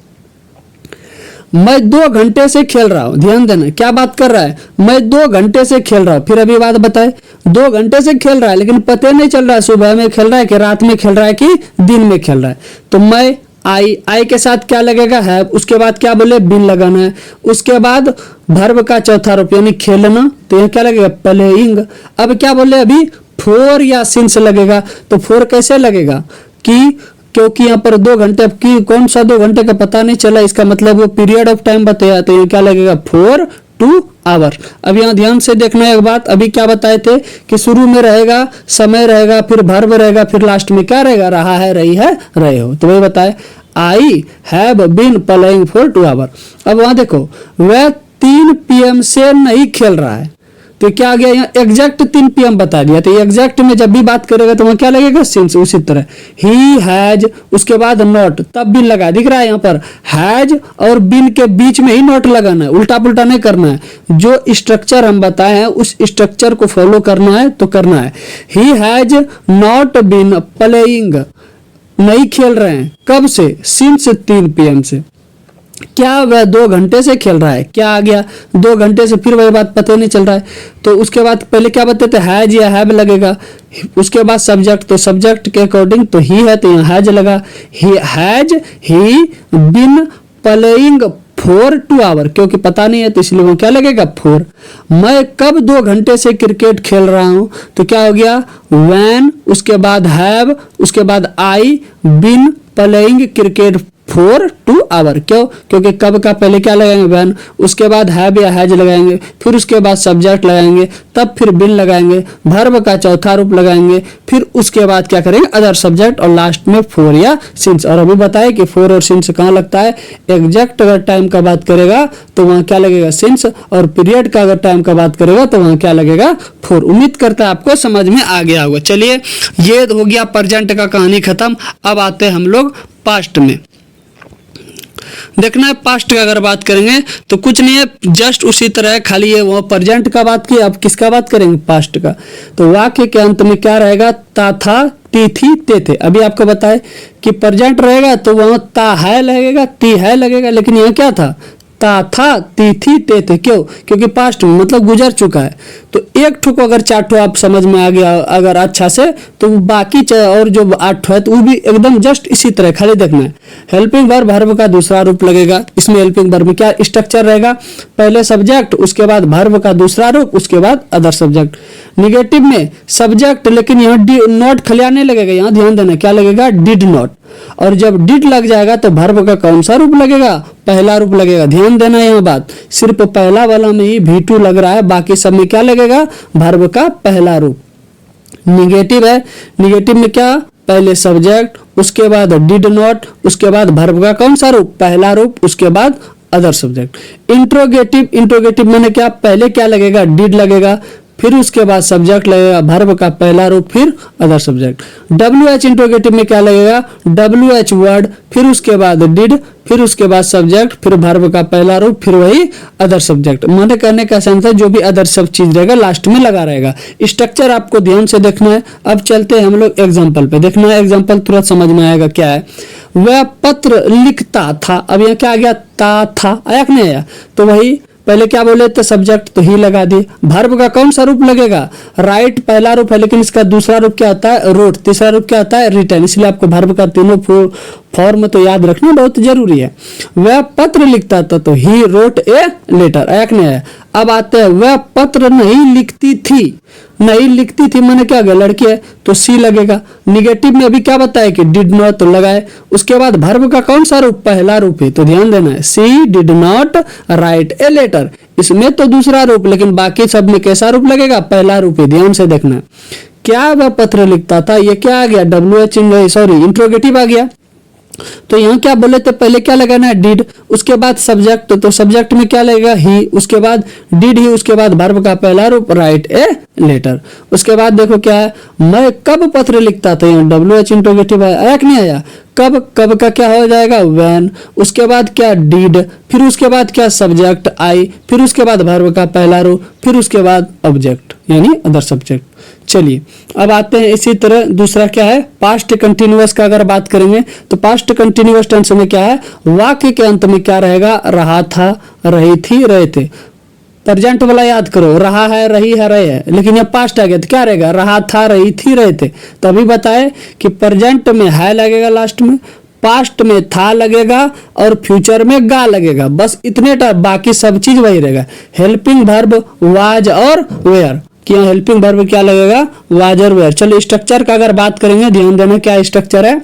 मैं 2 घंटे से खेल रहा हूं, ध्यान देना क्या बात कर रहा है, मैं 2 घंटे से खेल रहा हूं। फिर अभी बात बताए 2 घंटे से खेल रहा है, लेकिन पता नहीं चल रहा है सुबह में खेल रहा है कि रात में खेल रहा है कि दिन में खेल रहा है। तो मैं आई के साथ क्या लगेगा है, उसके बाद क्या बोले बिन लगाना है, उसके बाद वर्ब का चौथा रूप यानी खेलना, तो यहाँ क्या लगेगा प्लेइंग। अब क्या बोले अभी 4 या सिंस लगेगा, तो 4 कैसे लगेगा कि क्योंकि यहाँ पर 2 घंटे की कौन सा 2 घंटे का पता नहीं चला, इसका मतलब वो पीरियड ऑफ टाइम बताया, तो ये क्या लगेगा 4 2 आवर। अब यहाँ ध्यान से देखना है एक बात, अभी क्या बताए थे कि शुरू में रहेगा समय रहेगा, फिर वर्ब रहेगा, फिर लास्ट में क्या रहेगा रहा है, रही है, रहे हो। तो वही बताए I have been playing for 2 hour. अब वहां देखो वह 3 PM से नहीं खेल रहा है, तो क्या आ गया यहाँ एग्जैक्ट 3 PM बता दिया, तो एग्जैक्ट में जब भी बात करेगा तो वहां क्या लगेगा सिंस। उसी तरह ही हैज, उसके बाद नॉट, तब बिन लगा, दिख रहा है यहाँ पर हैज और बिन के बीच में ही नॉट लगाना है, उल्टा पुल्टा नहीं करना है। जो स्ट्रक्चर हम बताए हैं उस स्ट्रक्चर को फॉलो करना है तो करना है। He has not been playing, नहीं खेल रहे हैं, कब से, सिंस 3 PM से। क्या वह 2 घंटे से खेल रहा है, क्या आ गया 2 घंटे से, फिर वही बात पता नहीं चल रहा है। तो उसके बाद पहले क्या बताते हैज या हैव लगेगा, उसके बाद सब्जेक्ट, तो सब्जेक्ट के अकॉर्डिंग तो ही है, तो यहाँ हैज लगा। He has he been playing for 2 hour, क्योंकि पता नहीं है तो इसलिए वो क्या लगेगा 4। मैं कब 2 घंटे से क्रिकेट खेल रहा हूं, तो क्या हो गया व्हेन, उसके बाद हैव, उसके बाद I been playing cricket for 2 hour. क्यों, क्योंकि कब का पहले क्या लगाएंगे व्हेन, उसके बाद हैव या हैज लगाएंगे, फिर उसके बाद सब्जेक्ट लगाएंगे, तब फिर बिन लगाएंगे, वर्ब का चौथा रूप लगाएंगे, फिर उसके बाद क्या करेंगे अदर सब्जेक्ट, और लास्ट में 4 या सिंस। और अभी बताए कि 4 और सिंस कहाँ लगता है, एग्जैक्ट अगर टाइम का बात करेगा तो वहां क्या लगेगा सिंस, और पीरियड का अगर टाइम का बात करेगा तो वहां क्या लगेगा 4। उम्मीद करता है आपको समझ में आ गया होगा। चलिए ये हो गया प्रेजेंट का कहानी खत्म। अब आते हैं हम लोग पास्ट में। देखना है पास्ट का अगर बात करेंगे तो कुछ नहीं है, जस्ट उसी तरह है, खाली ये वो प्रेजेंट का बात की, अब किसका बात करेंगे पास्ट का। तो वाक्य के अंत में क्या रहेगा, ता था ती थी ते थे। अभी आपको बताए कि प्रेजेंट रहेगा तो वहां ता है लगेगा, ती है लगेगा, लेकिन यहाँ क्या था ता था ती थी ते थे। क्यों, क्योंकि पास्ट में मतलब गुजर चुका है। तो एक ठो को अगर 4 ठो आप समझ में आ गया अगर अच्छा से, तो बाकी और जो 8 ठो है तो वो भी एकदम जस्ट इसी तरह खाली देखना है। हेल्पिंग वर्ब वर्ब का दूसरा रूप लगेगा, इसमें हेल्पिंग वर्ब में क्या स्ट्रक्चर रहेगा, पहले सब्जेक्ट, उसके बाद वर्ब का दूसरा रूप, उसके बाद अदर सब्जेक्ट। निगेटिव में सब्जेक्ट, लेकिन यहाँ नॉट खलियाने लगेगा, यहाँ ध्यान देना क्या लगेगा डिड नॉट। और जब डिड लग जाएगा तो वर्ब का कौन सा रूप लगेगा, पहला रूप लगेगा। ध्यान देना यहाँ बात, सिर्फ पहला वाला में ही V2 लग रहा है, बाकी सब में क्या लगेगा वर्ब का पहला रूप। निगेटिव है, निगेटिव में क्या पहले सब्जेक्ट, उसके बाद डिड नॉट, उसके बाद वर्ब का कौन सा रूप पहला रूप, उसके बाद अदर सब्जेक्ट। इंट्रोगेटिव, इंट्रोगेटिव मैंने क्या पहले क्या लगेगा डिड लगेगा, फिर उसके बाद सब्जेक्ट लगेगा वर्ब का पहला रूप, फिर अदर सब्जेक्ट। WH इंट्रोगेटिव में क्या लगेगा WH वर्ड, फिर उसके बाद डिड, फिर उसके बाद सब्जेक्ट, फिर वर्ब का पहला रूप, फिर वही अदर सब्जेक्ट। मैंने कहने का सेंस है जो भी अदर सब चीज रहेगा लास्ट में लगा रहेगा। स्ट्रक्चर आपको ध्यान से देखना है। अब चलते हैं हम लोग एग्जाम्पल पे, देखना है एग्जाम्पल तुरंत समझ में आएगा क्या है। वह पत्र लिखता था, अब यहाँ क्या आ गया ता था, आया कि नहीं आया, तो वही पहले क्या बोले थे सब्जेक्ट तो ही लगा दी। वर्ब का कौन सा रूप लगेगा राइट पहला रूप है, लेकिन इसका दूसरा रूप क्या होता है रोट, तीसरा रूप क्या होता है रिटर्न, इसलिए आपको वर्ब का तीनों फॉर्म तो याद रखना बहुत जरूरी है। वह पत्र लिखता था तो ही रोट ए लेटर, आया कि नहीं आया। अब आते हैं वह पत्र नहीं लिखती थी, नहीं लिखती थी मैंने क्या गया लड़की है तो सी लगेगा। निगेटिव में अभी क्या बताया कि डिड नॉट तो लगाए, उसके बाद वर्ब का कौन सा रूप पहला रूप है, तो ध्यान देना है she did not write a letter, इसमें तो दूसरा रूप, लेकिन बाकी सब में कैसा रूप लगेगा पहला रूप है, ध्यान से देखना। क्या वह पत्र लिखता था, ये क्या आ गया, इंट्रोगेटिव आ गया। तो यहाँ क्या बोले थे, पहले क्या लगाना है, डिड, उसके बाद सब्जेक्ट, तो सब्जेक्ट में क्या लगेगा, ही, उसके बाद डिड ही, उसके बाद वर्ब का पहला रूप राइट ए लेटर। उसके बाद देखो क्या है, मैं कब पत्र लिखता था, यहाँ WH इंट्रोगेटिव आया कि नहीं आया, कब, कब का क्या हो जाएगा व्हेन, उसके बाद क्या डिड, फिर उसके बाद क्या सब्जेक्ट आई, फिर उसके बाद वर्ब का पहला रूप, फिर उसके बाद ऑब्जेक्ट यानी अदर सब्जेक्ट। चलिए अब आते हैं इसी तरह दूसरा क्या है, पास्ट कंटिन्यूअस का अगर बात करेंगे तो पास्ट कंटिन्यूअस टेंस में क्या है, वाक्य के अंत में क्या रहेगा, रहा था, रही थी, रहे थे। प्रेजेंट वाला याद करो, रहा है, रही है, रहे है, लेकिन ये पास्ट आ गया तो क्या रहेगा, रहा था, रही थी, रहे थे। तो अभी बताए कि प्रेजेंट में है लगेगा लास्ट में, पास्ट में था लगेगा और फ्यूचर में गा लगेगा, बस इतने बाकी सब चीज वही रहेगा। हेल्पिंग वर्ब वाज और वेयर, कि यहाँ हेल्पिंग वर्ब क्या लगेगा, वाज और वेयर। चलो स्ट्रक्चर का अगर बात करेंगे, ध्यान देना क्या स्ट्रक्चर है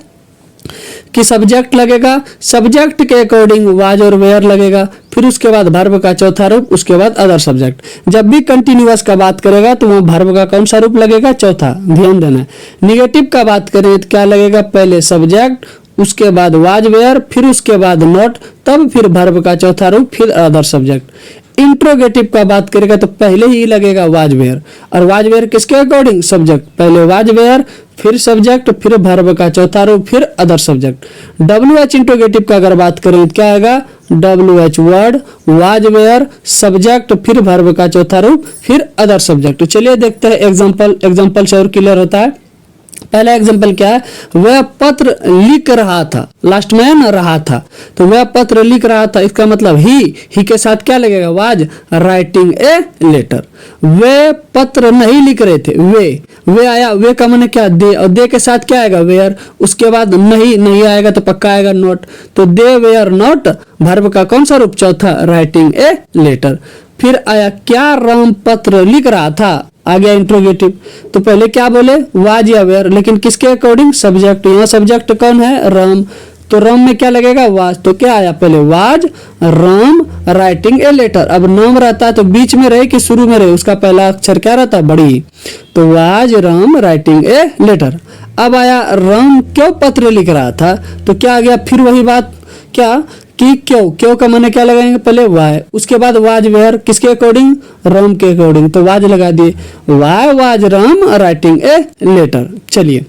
कि सब्जेक्ट लगेगा, सब्जेक्ट के अकॉर्डिंग वाज और वेयर लगेगा, फिर उसके बाद वर्ब का चौथा रूप, उसके बाद अदर सब्जेक्ट। जब भी कंटिन्यूअस का बात करेगा तो वहाँ वर्ब का कौन सा रूप लगेगा, चौथा, ध्यान देना। निगेटिव का बात करें तो क्या लगेगा, पहले सब्जेक्ट, उसके बाद वाज वेयर, फिर उसके बाद नॉट, तब फिर वर्ब का चौथा रूप, फिर अदर सब्जेक्ट। इंट्रोगेटिव का बात करेगा तो पहले ही लगेगा वाज वेयर, और वाज वेयर किसके अकॉर्डिंग, सब्जेक्ट, पहले वाज वेयर, फिर सब्जेक्ट, फिर वर्ब का चौथा रूप, फिर अदर सब्जेक्ट। WH इंट्रोगेटिव का अगर बात करें तो क्या आएगा, WH word, was where, subject, फिर वर्ब का चौथा रूप, फिर अदर सब्जेक्ट। चलिए देखते हैं एग्जांपल से और क्लियर होता है। पहला एग्जांपल क्या है, वह पत्र लिख रहा था, लास्ट में ना रहा था, तो वह पत्र लिख रहा था, इसका मतलब ही के साथ क्या लगेगा, वाज राइटिंग ए लेटर। वे पत्र नहीं लिख रहे थे, वे आया, वे का माने क्या, दे, और दे के साथ क्या आएगा, वेयर, उसके बाद नहीं आएगा तो पक्का आएगा नॉट, तो दे वेयर नॉट, वर्ब का कौन सा रूप, चौथा, राइटिंग ए लेटर। फिर आया, क्या राम पत्र लिख रहा था, आ गया इंट्रोगेटिव। तो पहले क्या बोले, वाज या वेयर, लेकिन किसके अकॉर्डिंग, सब्जेक्ट, यहाँ सब्जेक्ट कौन है, राम, तो राम में क्या लगेगा, वाज, तो क्या आया, पहले was Ram writing a letter. अब नाम रहता है तो बीच में रहे कि शुरू में रहे, उसका पहला अक्षर क्या रहता है, बड़ी, तो was Ram writing a letter. अब आया, राम क्यों पत्र लिख रहा था, तो क्या आ गया, फिर वही बात, क्या कि क्यों का माने क्या लगाएंगे, पहले वाई, उसके बाद वाज वेयर, किसके अकॉर्डिंग, राम के अकॉर्डिंग, तो वाज लगा दिए, why was Ram writing a letter. चलिए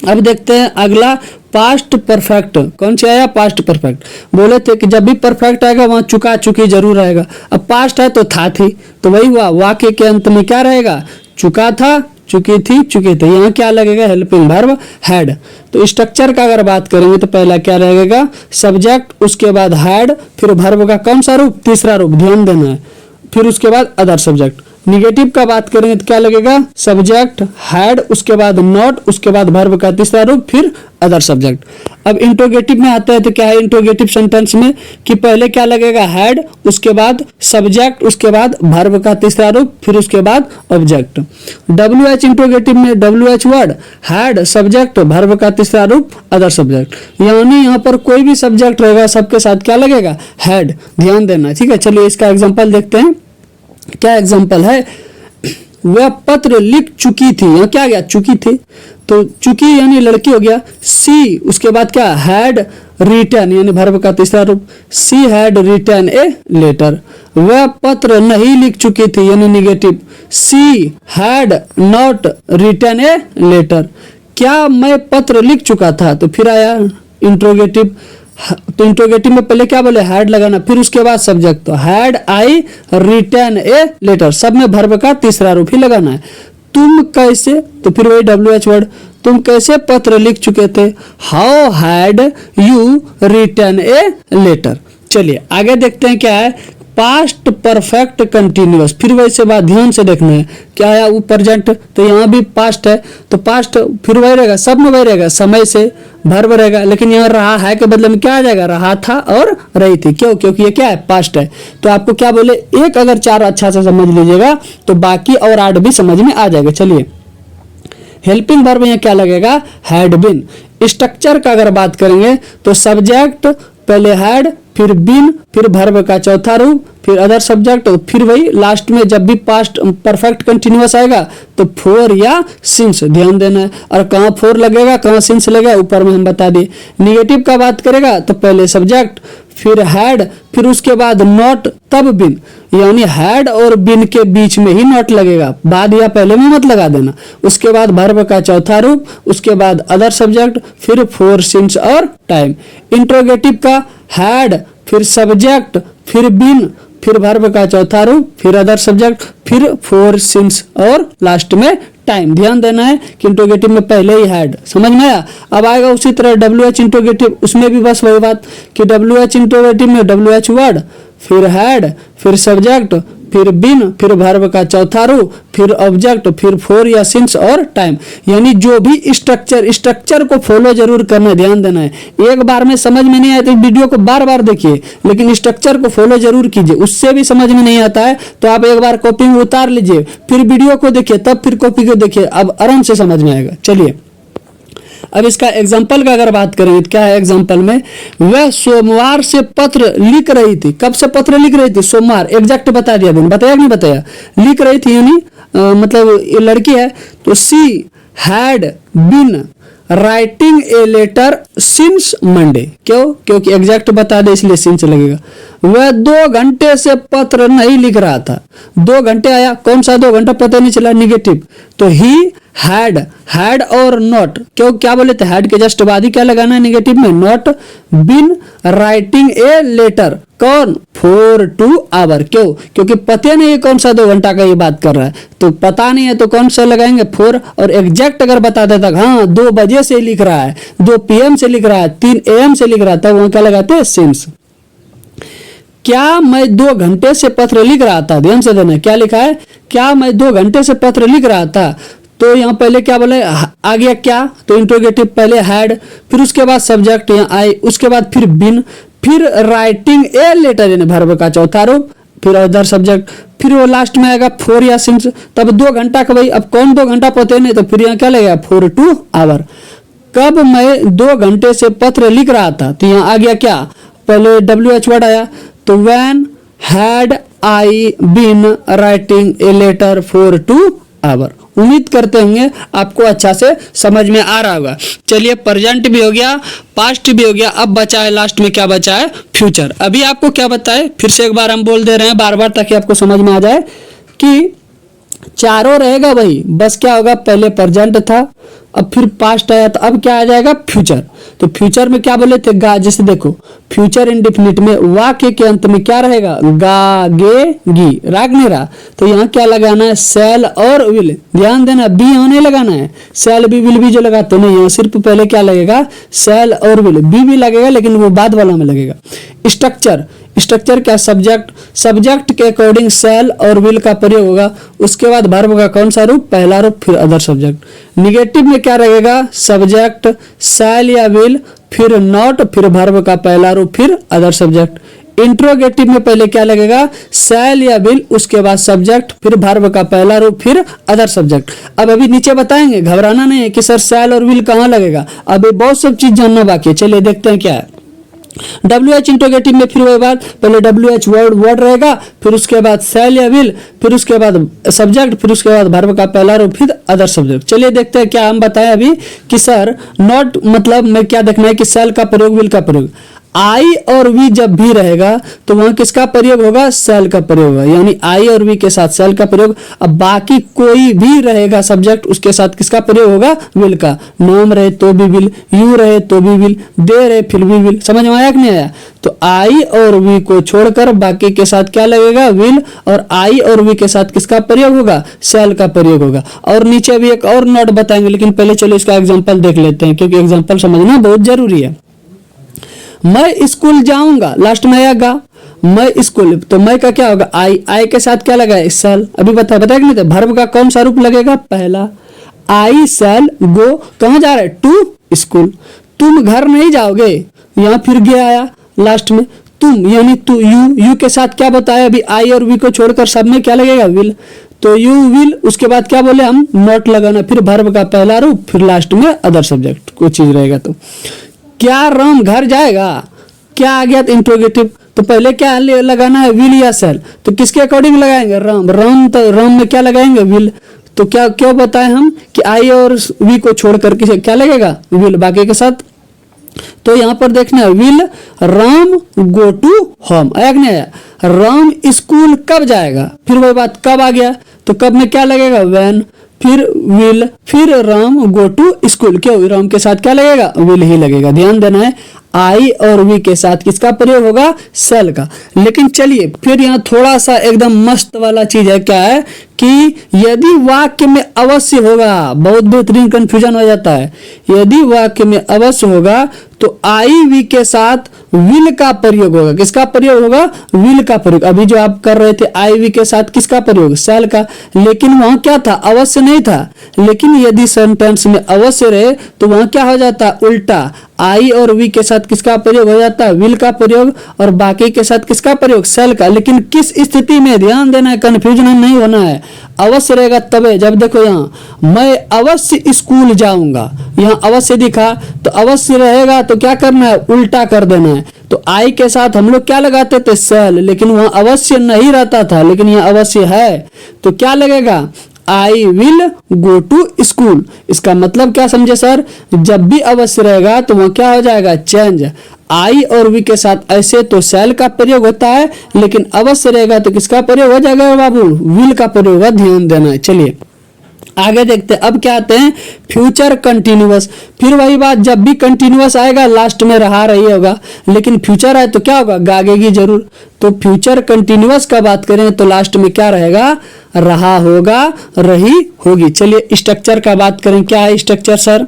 अब देखते हैं अगला, पास्ट परफेक्ट। कौन सा आया, पास्ट परफेक्ट। बोले थे कि जब भी परफेक्ट आएगा वहां चुका चुकी जरूर आएगा। अब पास्ट है तो था थी, तो वही हुआ, वाक्य के अंत में क्या रहेगा, चुका था, चुकी थी, चुके थे। यहाँ क्या लगेगा, हेल्पिंग वर्ब हैड। तो स्ट्रक्चर का अगर बात करेंगे तो पहला क्या रहेगा, सब्जेक्ट, उसके बाद हैड, फिर वर्ब का कौन सा रूप, तीसरा रूप, ध्यान देना है, फिर उसके बाद अदर सब्जेक्ट। निगेटिव का बात करेंगे तो क्या लगेगा, सब्जेक्ट, हैड, उसके बाद नॉट, उसके बाद वर्ब का तीसरा रूप, फिर अदर सब्जेक्ट। अब इंट्रोगेटिव में आता है तो क्या है, इंट्रोगेटिव सेंटेंस में कि पहले क्या लगेगा, हैड, उसके बाद सब्जेक्ट, उसके बाद वर्ब का तीसरा रूप, फिर उसके बाद ऑब्जेक्ट। WH इंट्रोगेटिव में WH word, had, subject, verb का तीसरा रूप, अदर सब्जेक्ट। यानी यहाँ पर कोई भी सब्जेक्ट रहेगा सबके साथ क्या लगेगा, हैड, ध्यान देना, ठीक है। चलिए इसका एग्जाम्पल देखते हैं, क्या एग्जाम्पल है, वह पत्र लिख चुकी थी, यहाँ क्या गया, चुकी थी, तो चुकी यानी लड़की हो गया। सी, उसके बाद क्या, हैड रिटन यानी वर्ब का तीसरा रूप, she had written a letter. वह पत्र नहीं लिख चुकी थी यानी negative, she had not written a letter. क्या मैं पत्र लिख चुका था, तो फिर आया इंट्रोगेटिव। तो इंट्रोगेटिव में पहले क्या बोले, हैड लगाना, फिर उसके बाद सब्जेक्ट, तो had I written a letter, सब में वर्ब का तीसरा रूप ही लगाना है। तुम कैसे, तो फिर वही WH वर्ड, तुम कैसे पत्र लिख चुके थे, how had you written a letter. चलिए आगे देखते हैं क्या है, पास्ट परफेक्ट कंटिन्यूअस। फिर वैसे बात ध्यान से देखना है, क्या आया, वो प्रेजेंट, तो यहाँ भी पास्ट है, तो पास्ट फिर वही रहेगा, सब में वही रहेगा, समय से वर्ब रहेगा, लेकिन यहाँ रहा है के बदले में क्या आ जाएगा, रहा था और रही थी। क्यों, क्योंकि ये क्या है, पास्ट है। तो आपको क्या बोले, एक अगर चार अच्छा से समझ लीजिएगा तो बाकी और 8 भी समझ में आ जाएगा। चलिए हेल्पिंग वर्ब यहाँ क्या लगेगा, हैड बीन। स्ट्रक्चर का अगर बात करेंगे तो सब्जेक्ट, पहले हैड, फिर बीन, फिर वर्ब का चौथा रूप, फिर अदर सब्जेक्ट, फिर वही लास्ट में जब भी पास्ट परफेक्ट कंटिन्यूअस आएगा तो फोर या सिंस ध्यान देना है। और कहाँ फोर लगेगा कहाँ सिंस लगेगा ऊपर में हम बता दिए। निगेटिव का बात करेगा तो पहले सब्जेक्ट, फिर हैड, फिर उसके बाद नॉट, तब बिन, यानी हैड और बिन के बीच में ही नॉट लगेगा, बाद या पहले में मत लगा देना। उसके बाद वर्ब का चौथा रूप, उसके बाद अदर सब्जेक्ट, फिर फोर सिंस और टाइम। इंट्रोगेटिव का हैड, फिर सब्जेक्ट, फिर बिन, फिर वर्ब का चौथा रूप, फिर अदर सब्जेक्ट, फिर फोर सिंस और लास्ट में टाइम। ध्यान देना है कि इंट्रोगेटिव में पहले ही हैड, समझ में आया। अब आएगा उसी तरह WH इंट्रोगेटिव, उसमें भी बस वही बात कि WH इंट्रोगेटिव में WH वर्ड, फिर हैड, फिर सब्जेक्ट, फिर बिन, फिर वर्ब का चौथा रूप, फिर ऑब्जेक्ट, फिर फोर या सिंस और टाइम। यानी जो भी स्ट्रक्चर को फॉलो जरूर करना, ध्यान देना है। एक बार में समझ में नहीं आया तो वीडियो को बार बार देखिए, लेकिन स्ट्रक्चर को फॉलो जरूर कीजिए। उससे भी समझ में नहीं आता है तो आप एक बार कॉपी में उतार लीजिए, फिर वीडियो को देखिए, तब फिर कॉपी को देखिए, अब आराम से समझ में आएगा। चलिए अब इसका एग्जाम्पल का अगर बात करें तो क्या है एग्जाम्पल में, वह सोमवार से पत्र लिख रही थी। कब से पत्र लिख रही थी? सोमवार। एग्जैक्ट बता दिया, बताया कि नहीं बताया? लिख रही थी यानी मतलब ये लड़की है तो she had been writing a letter since Monday. क्यों? क्योंकि एग्जैक्ट बता दे इसलिए सिंस लगेगा। वह 2 घंटे से पत्र नहीं लिख रहा था। 2 घंटे आया, कौन सा 2 घंटा पता नहीं चला, निगेटिव। तो ही हैड और नॉट, क्यों क्या बोले थे? हैड के जस्ट बाद ही क्या लगाना है निगेटिव में? Not been writing a letter, कौन? 4 to आवर। क्यों? क्योंकि पता नहीं है कौन सा 2 घंटा का ये बात कर रहा है, तो पता नहीं है तो कौन सा लगाएंगे? 4। और एग्जैक्ट अगर बता देता हाँ 2 बजे से लिख रहा है, 2 PM से लिख रहा है, 3 AM से लिख रहा है, तब वहां क्या लगाते हैं? सिंस। क्या मैं 2 घंटे से पत्र लिख रहा था? ध्यान से देना, क्या लिखा है? क्या मैं 2 घंटे से पत्र लिख रहा था। तो यहाँ पहले क्या बोले, आ गया क्या? तो इंट्रोगेटिव पहले हैड, फिर उसके बाद सब्जेक्ट यहाँ आई, उसके बाद फिर बिन, फिर राइटिंग ए लेटर यानी वर्ब का चौथा रूप, फिर अदर सब्जेक्ट, फिर वो लास्ट में आएगा 4 या सिंस। तब 2 घंटा का भाई, अब कौन 2 घंटा पता नहीं, तो फिर यहाँ क्या लगेगा? 4 to आवर। कब मैं 2 घंटे से पत्र लिख रहा था, तो यहाँ आ गया क्या? पहले WH वर्ड आया, तो when had I been writing a letter 4 to hour. उम्मीद करते होंगे आपको अच्छा से समझ में आ रहा होगा। चलिए प्रेजेंट भी हो गया, पास्ट भी हो गया, अब बचा है लास्ट में क्या बचा है? फ्यूचर। अभी आपको क्या बताए, फिर से एक बार हम बोल दे रहे हैं बार बार ताकि आपको समझ में आ जाए कि चारों रहेगा वही, बस क्या होगा? पहले प्रेजेंट था, अब फिर पास्ट आया, तो अब क्या आ जाएगा? फ्यूचर। तो फ्यूचर में क्या बोले थे? गा। जैसे देखो फ्यूचर इंडेफिनिट में वाक्य के अंत में क्या रहेगा? गा, गे, गी, राग नहीं रहा, तो यहाँ क्या लगाना है? सेल और विल। ध्यान देना, बी यहाँ नहीं लगाना है, सेल भी विल भी जो लगाते नहीं, यहाँ सिर्फ पहले क्या लगेगा? सेल और विल। बी भी लगेगा लेकिन वो बाद वाला में लगेगा। स्ट्रक्चर क्या? सब्जेक्ट के अकॉर्डिंग सेल और विल का प्रयोग होगा। उसके बाद वर्ब का कौन सा रूप? पहला रूप, फिर अदर सब्जेक्ट। निगेटिव में क्या रहेगा? सब्जेक्ट, सेल या विल, फिर नॉट, फिर वर्ब का पहला रूप, फिर अदर सब्जेक्ट। इंट्रोगेटिव में पहले क्या लगेगा? सेल या विल, उसके बाद सब्जेक्ट, फिर वर्ब का पहला रूप, फिर अदर सब्जेक्ट। अब अभी नीचे बताएंगे, घबराना नहीं है कि सर सेल और विल कहाँ लगेगा, अभी बहुत सब चीज जानना बाकी है। चलिए देखते हैं क्या है। WH इंट्रोगेटिव में फिर वही बात, पहले WH वर्ड रहेगा, फिर उसके बाद सेल या विल, फिर उसके बाद सब्जेक्ट, फिर उसके बाद वर्ब का पहला रूप, फिर अदर सब्जेक्ट। चलिए देखते हैं क्या हम बताएं अभी कि सर नॉट मतलब में क्या देखना है कि सेल का प्रयोग, विल का प्रयोग। आई और वी जब भी रहेगा तो वहां किसका प्रयोग होगा? सेल का प्रयोग होगा, यानी आई और वी के साथ सेल का प्रयोग। अब बाकी कोई भी रहेगा सब्जेक्ट, उसके साथ किसका प्रयोग होगा? विल का। नाम रहे तो भी विल, यू रहे तो भी विल, दे रहे फिर भी विल। समझ में आया कि नहीं आया? तो आई और वी को छोड़कर बाकी के साथ क्या लगेगा? विल। और आई और वी के साथ किसका प्रयोग होगा? सेल का प्रयोग होगा। और नीचे भी एक और नोट बताएंगे, लेकिन पहले चलो इसका एग्जाम्पल देख लेते हैं क्योंकि एग्जाम्पल समझना बहुत जरूरी है। मैं स्कूल जाऊंगा, लास्ट में आएगा मैं स्कूल, तो मैं का क्या होगा? आई के साथ क्या लगा? सेल। अभी बताया कि नहीं? वर्ब का कौन सा रूप लगेगा? पहला। आई सेल गो, कहां जा रहे? To school. तुम घर नहीं जाओगे, यहाँ फिर गया आया लास्ट में। तुम यानी तू, यू के साथ क्या बताया? अभी आई और वी को छोड़कर सब में क्या लगेगा? विल। तो यू विल, उसके बाद क्या बोले हम? नॉट लगाना, फिर वर्ब का पहला रूप, फिर लास्ट में अदर सब्जेक्ट कोई चीज रहेगा। तो क्या राम घर जाएगा? क्या आ गया इंट्रोगेटिव, तो पहले क्या लगाना है, विल या शैल। तो किसके अकॉर्डिंग लगाएंगे, राम। राम, तो राम में क्या लगाएंगे, विल। तो क्या क्यों बताएं हम कि आई और वी को छोड़ करके क्या लगेगा, विल, बाकी के साथ। तो यहां पर देखना है, will Ram go to home, आया कि नहीं आया। राम स्कूल कब जाएगा, फिर वही बात, कब आ गया, तो कब में क्या लगेगा, व्हेन, फिर विल, फिर राम गो टू स्कूल। क्यों, राम के साथ क्या लगेगा, विल ही लगेगा। ध्यान देना है, आई और वी के साथ किसका प्रयोग होगा, सेल का। लेकिन चलिए फिर यहाँ थोड़ा सा एकदम मस्त वाला चीज है, क्या है कि यदि वाक्य में अवश्य होगा, बहुत बेहतरीन कंफ्यूजन हो जाता है, यदि वाक्य में अवश्य होगा तो आई वी के साथ विल का प्रयोग होगा। किसका प्रयोग होगा, विल का प्रयोग। अभी जो आप कर रहे थे आई वी के साथ किसका प्रयोग, सेल का, लेकिन वहां क्या था, अवश्य नहीं था। लेकिन यदि सेंटेंस में अवश्य रहे तो वहां क्या हो जाता, उल्टा, आई और वी के साथ किसका प्रयोग हो जाता है, विल का प्रयोग, और बाकी के साथ किसका प्रयोग, सेल का। लेकिन किस स्थिति में, ध्यान देना है, कंफ्यूजन नहीं होना है। अवश्य रहेगा तबे, जब देखो यहाँ मैं अवश्य स्कूल जाऊंगा, यहाँ अवश्य दिखा तो अवश्य रहेगा तो क्या करना है, उल्टा कर देना है। तो आई के साथ हम लोग क्या लगाते थे, सेल, लेकिन वहां अवश्य नहीं रहता था, लेकिन यहाँ अवश्य है तो क्या लगेगा, I will go to school. इसका मतलब क्या समझे सर, जब भी अवश्य रहेगा तो वह क्या हो जाएगा, चेंज। आई और वी के साथ ऐसे तो सेल का प्रयोग होता है, लेकिन अवश्य रहेगा तो किसका प्रयोग हो जाएगा बाबू, विल का प्रयोग होगा। ध्यान देना है। चलिए आगे देखते हैं, अब क्या आते हैं, फ्यूचर कंटिन्यूअस। फिर वही बात, जब भी कंटिन्यूअस आएगा लास्ट में रहा रही होगा, लेकिन फ्यूचर आए तो क्या होगा, गागेगी जरूर। तो फ्यूचर कंटिन्यूअस का बात करें तो लास्ट में क्या रहेगा, रहा होगा, रही होगी। चलिए स्ट्रक्चर का बात करें, क्या है स्ट्रक्चर सर,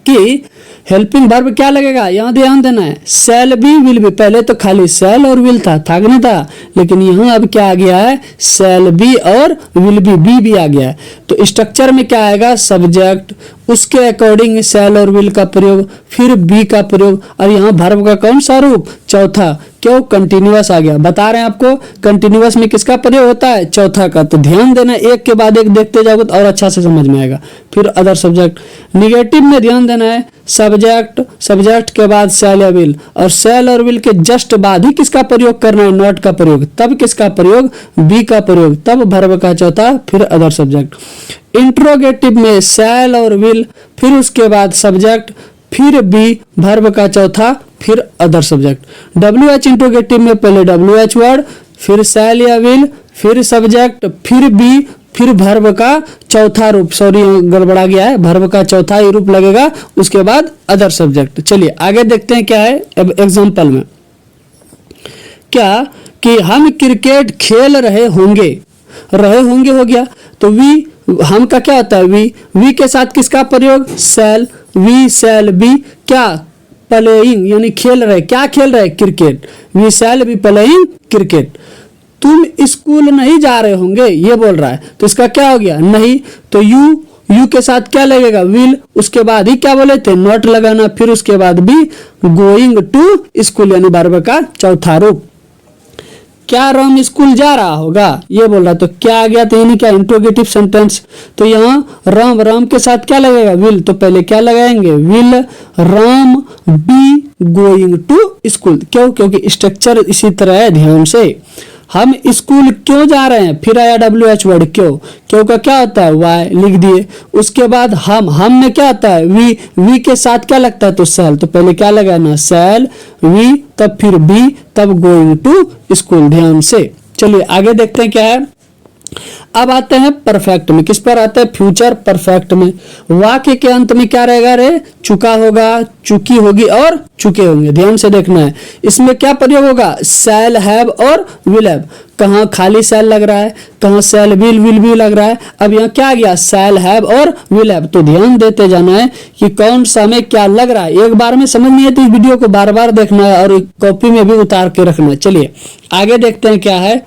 कि हेल्पिंग वर्ब क्या लगेगा, यहाँ ध्यान देना है, सेल बी विल बी। पहले तो खाली सेल और विल था कि नहीं था, लेकिन यहाँ अब क्या आ गया है, सेल बी और विल बी भी आ गया है। तो स्ट्रक्चर में क्या आएगा, सब्जेक्ट, उसके अकॉर्डिंग सेल और विल का प्रयोग, फिर बी का प्रयोग, और यहाँ वर्ब का कौन सा रूप, चौथा। क्यों, कंटिन्यूअस आ गया, बता रहे हैं आपको कंटिन्यूअस में किसका प्रयोग होता है, चौथा का। तो ध्यान देना, एक के बाद एक देखते जाओगे तो और अच्छा से समझ में आएगा। फिर अदर सब्जेक्ट, निगेटिव में ध्यान देना है, सब्जेक्ट, सब्जेक्ट के बाद सेल या विल, और सेल और विल के जस्ट बाद ही किसका प्रयोग करना है, नॉट का प्रयोग, तब किसका प्रयोग, बी का प्रयोग, तब वर्ब का चौथा, फिर अदर सब्जेक्ट। इंट्रोगेटिव में सेल और विल, फिर उसके बाद सब्जेक्ट, फिर बी, वर्ब का चौथा, फिर other subject. W H interrogative में पहले डब्ल्यू एच वर्ड, फिर सेल या विल, फिर सब्जेक्ट, फिर बी, फिर वर्ब का चौथा रूप, सॉरी गड़बड़ा गया है, वर्ब का चौथा ही रूप लगेगा, उसके बाद अदर सब्जेक्ट। चलिए आगे देखते हैं क्या है। अब एग्जांपल में क्या कि हम क्रिकेट खेल रहे होंगे, रहे होंगे हो गया, तो वी, हम का क्या होता है, वी के साथ किसका प्रयोग, सेल, वी सेल बी, क्या, प्लेइंग, यानी खेल रहे, क्या खेल रहे, cricket, we shall be playing cricket. तुम स्कूल नहीं जा रहे होंगे, ये बोल रहा है, तो इसका क्या हो गया, नहीं। तो यू के साथ क्या लगेगा, विल, उसके बाद ही क्या बोले थे, नॉट लगाना, फिर उसके बाद भी गोइंग टू स्कूल, यानी वर्ब का चौथा रूप। क्या राम स्कूल जा रहा होगा, ये बोल रहा, तो क्या आ गया, तो यानी क्या, इंट्रोगेटिव सेंटेंस। तो यहाँ राम, राम के साथ क्या लगेगा, विल, तो पहले क्या लगाएंगे, will Ram be going to school. क्यों, क्योंकि स्ट्रक्चर इसी तरह है, ध्यान से। हम स्कूल क्यों जा रहे हैं, फिर आया डब्ल्यू एच वर्ड, क्यों का क्या होता है, वाई, लिख दिए। उसके बाद हम में क्या आता है, वी के साथ क्या लगता है, तो सेल, तो पहले क्या लगाना, सेल, वी, तब फिर बी, तब गोइंग टू स्कूल, ध्यान से। चलिए आगे देखते हैं क्या है। अब आते हैं परफेक्ट में, किस पर आते हैं, फ्यूचर परफेक्ट में। वाक्य के अंत में क्या रहेगा रे, चुका होगा, चुकी होगी और चुके होंगे, ध्यान से देखना है। इसमें क्या प्रयोग होगा, शैल हैव और विल हैव। कहाँ खाली शैल लग रहा है, कहाँ शैल विल भी लग रहा है। अब यहाँ क्या गया, शैल हैव और विल हैव। तो ध्यान देते जाना है कि कौन सा में क्या लग रहा है। एक बार में समझ नहीं है तो इस वीडियो को बार बार देखना है और कॉपी में भी उतार के रखना है। चलिए आगे देखते हैं क्या है।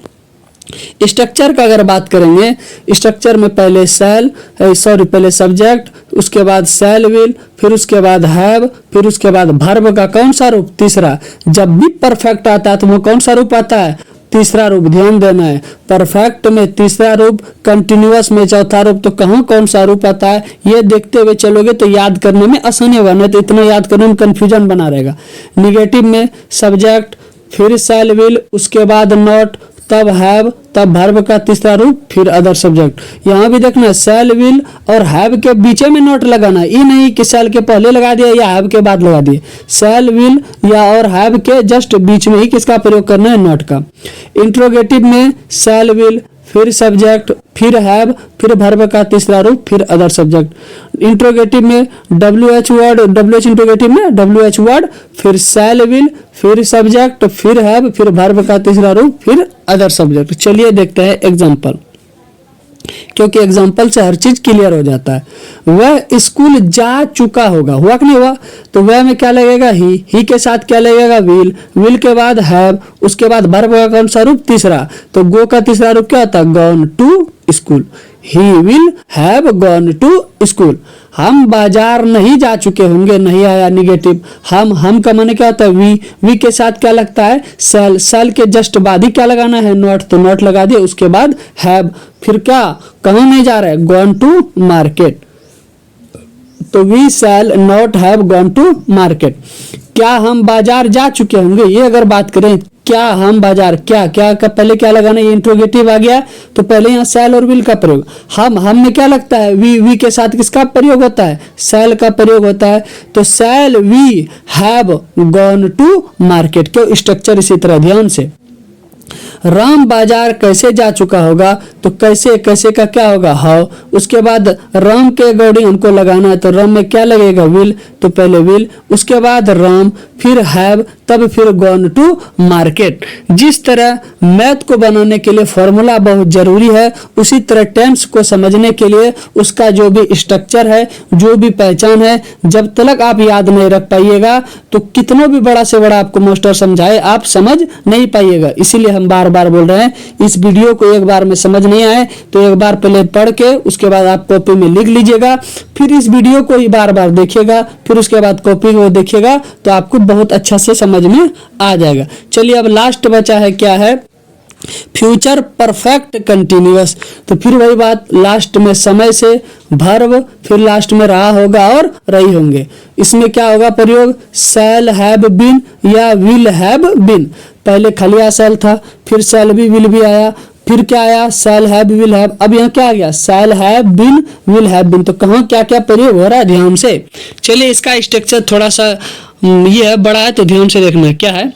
स्ट्रक्चर का अगर बात करेंगे, स्ट्रक्चर में पहले सेल, पहले सब्जेक्ट, उसके बाद सेल विल, फिर उसके बाद हैव, फिर उसके बाद वर्ब का कौन सा रूप, तीसरा। जब भी परफेक्ट आता है तो वो कौन सा रूप आता है, तीसरा रूप, ध्यान देना है, परफेक्ट में तीसरा रूप, कंटिन्यूअस में चौथा रूप। तो कहाँ कौन सा रूप आता है ये देखते हुए चलोगे तो याद करने में आसानी होगा, नहीं तो इतना याद करने में कंफ्यूजन बना रहेगा। निगेटिव में सब्जेक्ट, फिर शैल विल, उसके बाद नॉट, तब हैव, तब वर्ब का तीसरा रूप, फिर अदर सब्जेक्ट। यहाँ भी देखना शैल विल और हैव के बीच में नॉट लगाना है, ये नहीं कि शैल के पहले लगा दिया या हैव के बाद लगा दिए। शैल विल या और हैव के जस्ट बीच में ही किसका प्रयोग करना है, नॉट का। इंट्रोगेटिव में शैल विल, फिर सब्जेक्ट, फिर हैव, फिर वर्ब का तीसरा रूप, फिर अदर सब्जेक्ट। इंट्रोगेटिव में WH वर्ड, WH इंट्रोगेटिव में WH वर्ड, फिर शैल विल, फिर सब्जेक्ट, फिर हैव, फिर वर्ब का तीसरा रूप, फिर अदर सब्जेक्ट। चलिए देखते हैं एग्जांपल, क्योंकि एग्जाम्पल से हर चीज क्लियर हो जाता है। वह स्कूल जा चुका होगा, हुआ कि नहीं हुआ, तो वह में क्या लगेगा, ही के साथ क्या लगेगा, विल के बाद हैव, उसके बाद वर्ब का कौन सा रूप, तीसरा। तो गो का तीसरा रूप क्या होता है, gone to school. He will have gone to school. हम बाजार नहीं जा चुके होंगे, नहीं आया निगेटिव। हम का माने क्या होता है, वी के साथ क्या लगता है, सेल के जस्ट बाद ही क्या लगाना है, नॉट, तो नॉट लगा दिए। उसके बाद हैव, फिर क्या, कहाँ नहीं जा रहा है, गॉन टू मार्केट। तो we shall not have gone to market. क्या हम बाजार जा चुके होंगे, ये अगर बात करें, क्या हम बाजार, क्या का पहले क्या लगाना, ये इंट्रोगेटिव आ गया तो पहले यहाँ शैल और विल का प्रयोग। हम में क्या लगता है, वी के साथ किसका प्रयोग होता है, शैल का प्रयोग होता है। तो shall we have gone to market के स्ट्रक्चर इसी तरह ध्यान से। राम बाजार कैसे जा चुका होगा, तो कैसे का क्या होगा, हाउ। उसके बाद राम के अकॉर्डिंग हमको लगाना है, तो राम में क्या लगेगा, विल, तो पहले विल, उसके बाद राम, फिर हैव, तब फिर गॉन टू मार्केट। जिस तरह मैथ को बनाने के लिए फॉर्मूला बहुत जरूरी है, उसी तरह टेंस को समझने के लिए उसका जो भी स्ट्रक्चर है, जो भी पहचान है, जब तक आप याद नहीं रख पाइएगा तो कितना भी बड़ा से बड़ा आपको मास्टर समझाए आप समझ नहीं पाइएगा। इसीलिए हम बार बार बोल रहे हैं, इस वीडियो को एक बार में समझ नहीं आए तो एक बार पहले पढ़ के उसके बाद आप कॉपी में लिख लीजिएगा, फिर इस वीडियो को ही बार बार देखिएगा, फिर उसके बाद कॉपी को देखिएगा तो आपको बहुत अच्छा से समझ में आ जाएगा। चलिए अब लास्ट बचा है, क्या है, फ्यूचर परफेक्ट कंटिन्यूअस। तो फिर वही बात, लास्ट में समय से वर्ब, फिर लास्ट में रहा होगा और रही होंगे। इसमें क्या होगा प्रयोग, शैल हैव बीन या विल हैव बीन। पहले खलिया शैल था, फिर शैल भी विल भी आया, फिर क्या आया, शैल हैव विल हैव। अब यहाँ क्या आ गया, shall have been will have been. तो कहाँ क्या क्या प्रयोग हो रहा है, ध्यान से। चलिए इसका स्ट्रक्चर थोड़ा सा ये है, बड़ा है तो ध्यान से देखना है। क्या है,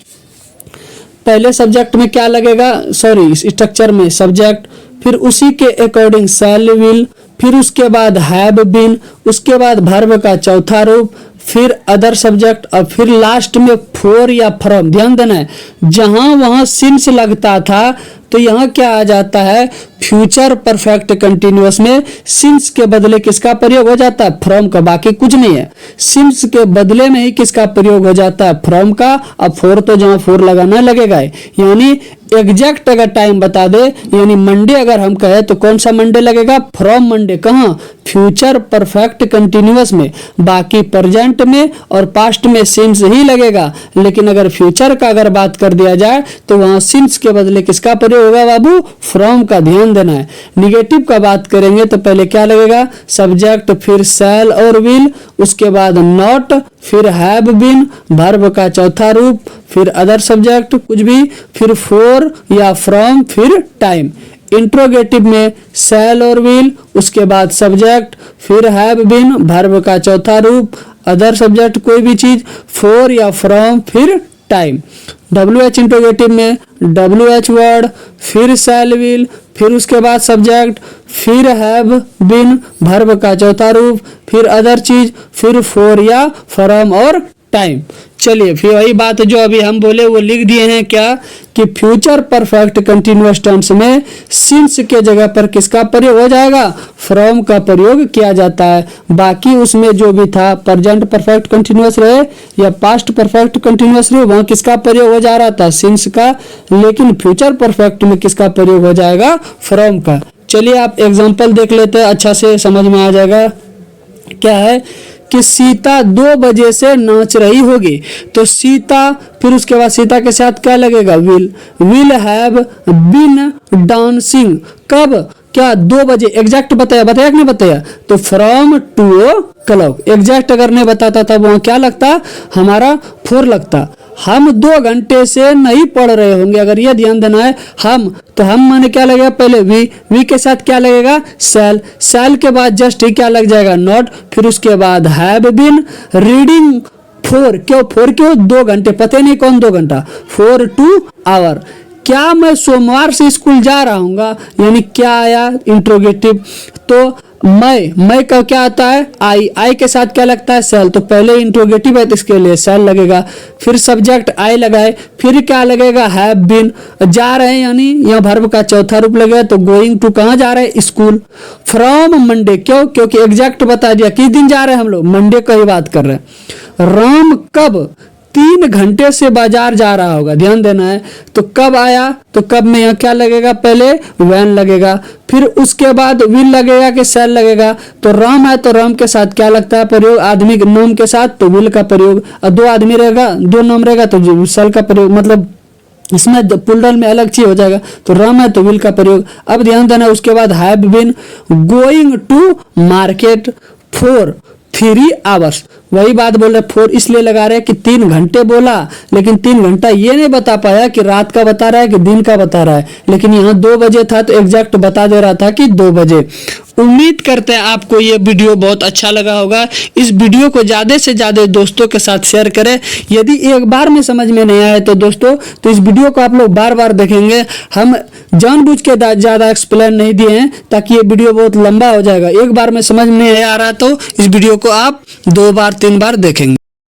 पहले सब्जेक्ट में क्या लगेगा, सॉरी स्ट्रक्चर में सब्जेक्ट, फिर उसी के अकॉर्डिंग शैल विल, फिर उसके बाद हैव बीन, उसके बाद वर्ब का चौथा रूप, फिर अदर सब्जेक्ट, और फिर लास्ट में फॉर या फ्रॉम। ध्यान देना है, जहां वहां सिंस लगता था तो यहाँ क्या आ जाता है, फ्यूचर परफेक्ट कंटिन्यूअस में सिंस के बदले किसका प्रयोग हो जाता है, फ्रॉम का, बाकी कुछ नहीं है। सिंस के बदले में ही किसका प्रयोग हो जाता है, फ्रॉम का। अब फोर तो जहाँ फोर लगाना लगेगा, यानी एग्जैक्ट अगर टाइम बता दे, यानी मंडे अगर हम कहें तो कौन सा मंडे लगेगा, फ्रॉम मंडे। कहाँ, फ्यूचर परफेक्ट कंटिन्यूअस में। बाकी प्रेजेंट में और पास्ट में सिंस ही लगेगा, लेकिन अगर फ्यूचर का अगर बात कर दिया जाए तो वहां सिंस के बदले किसका प्रयोग होगा बाबू, फ्रॉम का। ध्यान देना है। निगेटिव का बात करेंगे तो पहले क्या लगेगा, सब्जेक्ट, फिर शैल और विल, उसके बाद नॉट, फिर हैव बीन, वर्ब का चौथा रूप, फिर अदर सब्जेक्ट कुछ भी, फिर फॉर या फ्रॉम, फिर टाइम। इंट्रोगेटिव में शैल और विल, उसके बाद सब्जेक्ट, फिर हैव बीन, वर्ब का चौथा रूप, अदर सब्जेक्ट कोई भी चीज, फॉर या फ्रॉम, फिर टाइम। WH इंट्रोगेटिव में WH वर्ड, फिर शैल विल, फिर उसके बाद सब्जेक्ट, फिर हैव बीन, वर्ब का चौथा रूप, फिर अदर चीज, फिर फॉर या फ्रॉम और टाइम। चलिए फिर वही बात जो अभी हम बोले वो लिख दिए हैं, क्या कि फ्यूचर परफेक्ट कंटिन्यूअस टेंस में सिंस के जगह पर किसका प्रयोग हो जाएगा, फ्रॉम का प्रयोग किया जाता है। बाकी उसमें जो भी था, प्रेजेंट परफेक्ट कंटिन्यूअस रहे या पास्ट परफेक्ट कंटिन्यूअस रहे, वहां किसका प्रयोग हो जा रहा था, सिंस का। लेकिन फ्यूचर परफेक्ट में किसका प्रयोग हो जाएगा, फ्रॉम का। चलिए आप एग्जाम्पल देख लेते हैं, अच्छा से समझ में आ जाएगा। क्या है कि सीता 2 बजे से नाच रही होगी, तो सीता, फिर उसके बाद सीता के साथ क्या लगेगा, विल हैव बीन डांसिंग, कब, क्या 2 बजे, एग्जैक्ट बताया कि नहीं बताया, तो फ्रॉम 2 o'clock। एग्जैक्ट अगर नहीं बताता था वहां क्या लगता, हमारा 4 लगता। हम 2 घंटे से नहीं पढ़ रहे होंगे, अगर ये ध्यान देना है, हम, तो हम माने क्या लगेगा, पहले वी के साथ क्या लगेगा, सेल के बाद जस्ट ही क्या लग जाएगा, नॉट, फिर उसके बाद हैव बीन रीडिंग 4, क्यों 2 घंटे, पता नहीं कौन 2 घंटा, 4 2 आवर। क्या मैं सोमवार से स्कूल जा रहा हूँ, यानी क्या आया, इंट्रोगेटिव। तो मैं का क्या आता है, आई के साथ क्या लगता है, सेल, तो पहले इंट्रोगेटिव है तो इसके लिए सेल लगेगा, फिर सब्जेक्ट आई लगाए, फिर क्या लगेगा, हैव बीन, जा रहे हैं यानी यहाँ वर्ब का चौथा रूप लगेगा, तो गोइंग टू कहाँ जा रहे हैं, स्कूल। फ्रॉम मंडे, क्योंकि एग्जैक्ट बता दिया किस दिन जा रहे हैं हम लोग, मंडे का ही बात कर रहे हैं। राम कब 3 घंटे से बाजार जा रहा होगा, ध्यान देना है। तो कब आया, तो कब में यहाँ क्या लगेगा, पहले वैन लगेगा, फिर उसके बाद विल लगेगा कि सेल लगेगा। तो राम है तो राम के साथ क्या लगता है प्रयोग, आदमी के नाम के साथ, तो विल का प्रयोग। और 2 आदमी रहेगा, 2 नाम रहेगा तो सेल का प्रयोग, मतलब इसमें पुलडल में अलग चीज हो जाएगा। तो राम है तो विल का प्रयोग। अब ध्यान देना, उसके बाद have been going to market for 3 hours, वही बात बोल रहे, 4 इसलिए लगा रहे हैं कि 3 घंटे बोला, लेकिन 3 घंटा ये नहीं बता पाया कि रात का बता रहा है कि दिन का बता रहा है, लेकिन यहाँ 2 बजे था तो एग्जैक्ट बता दे रहा था कि 2 बजे। उम्मीद करते हैं आपको ये वीडियो बहुत अच्छा लगा होगा। इस वीडियो को ज़्यादा से ज़्यादा दोस्तों के साथ शेयर करें। यदि एक बार में समझ में नहीं आया तो दोस्तों, तो इस वीडियो को आप लोग बार बार देखेंगे। हम जानबूझ के ज़्यादा एक्सप्लेन नहीं दिए हैं ताकि ये वीडियो बहुत लंबा हो जाएगा। एक बार में समझ में नहीं आ रहा तो इस वीडियो को आप 2 बार 3 बार देखेंगे।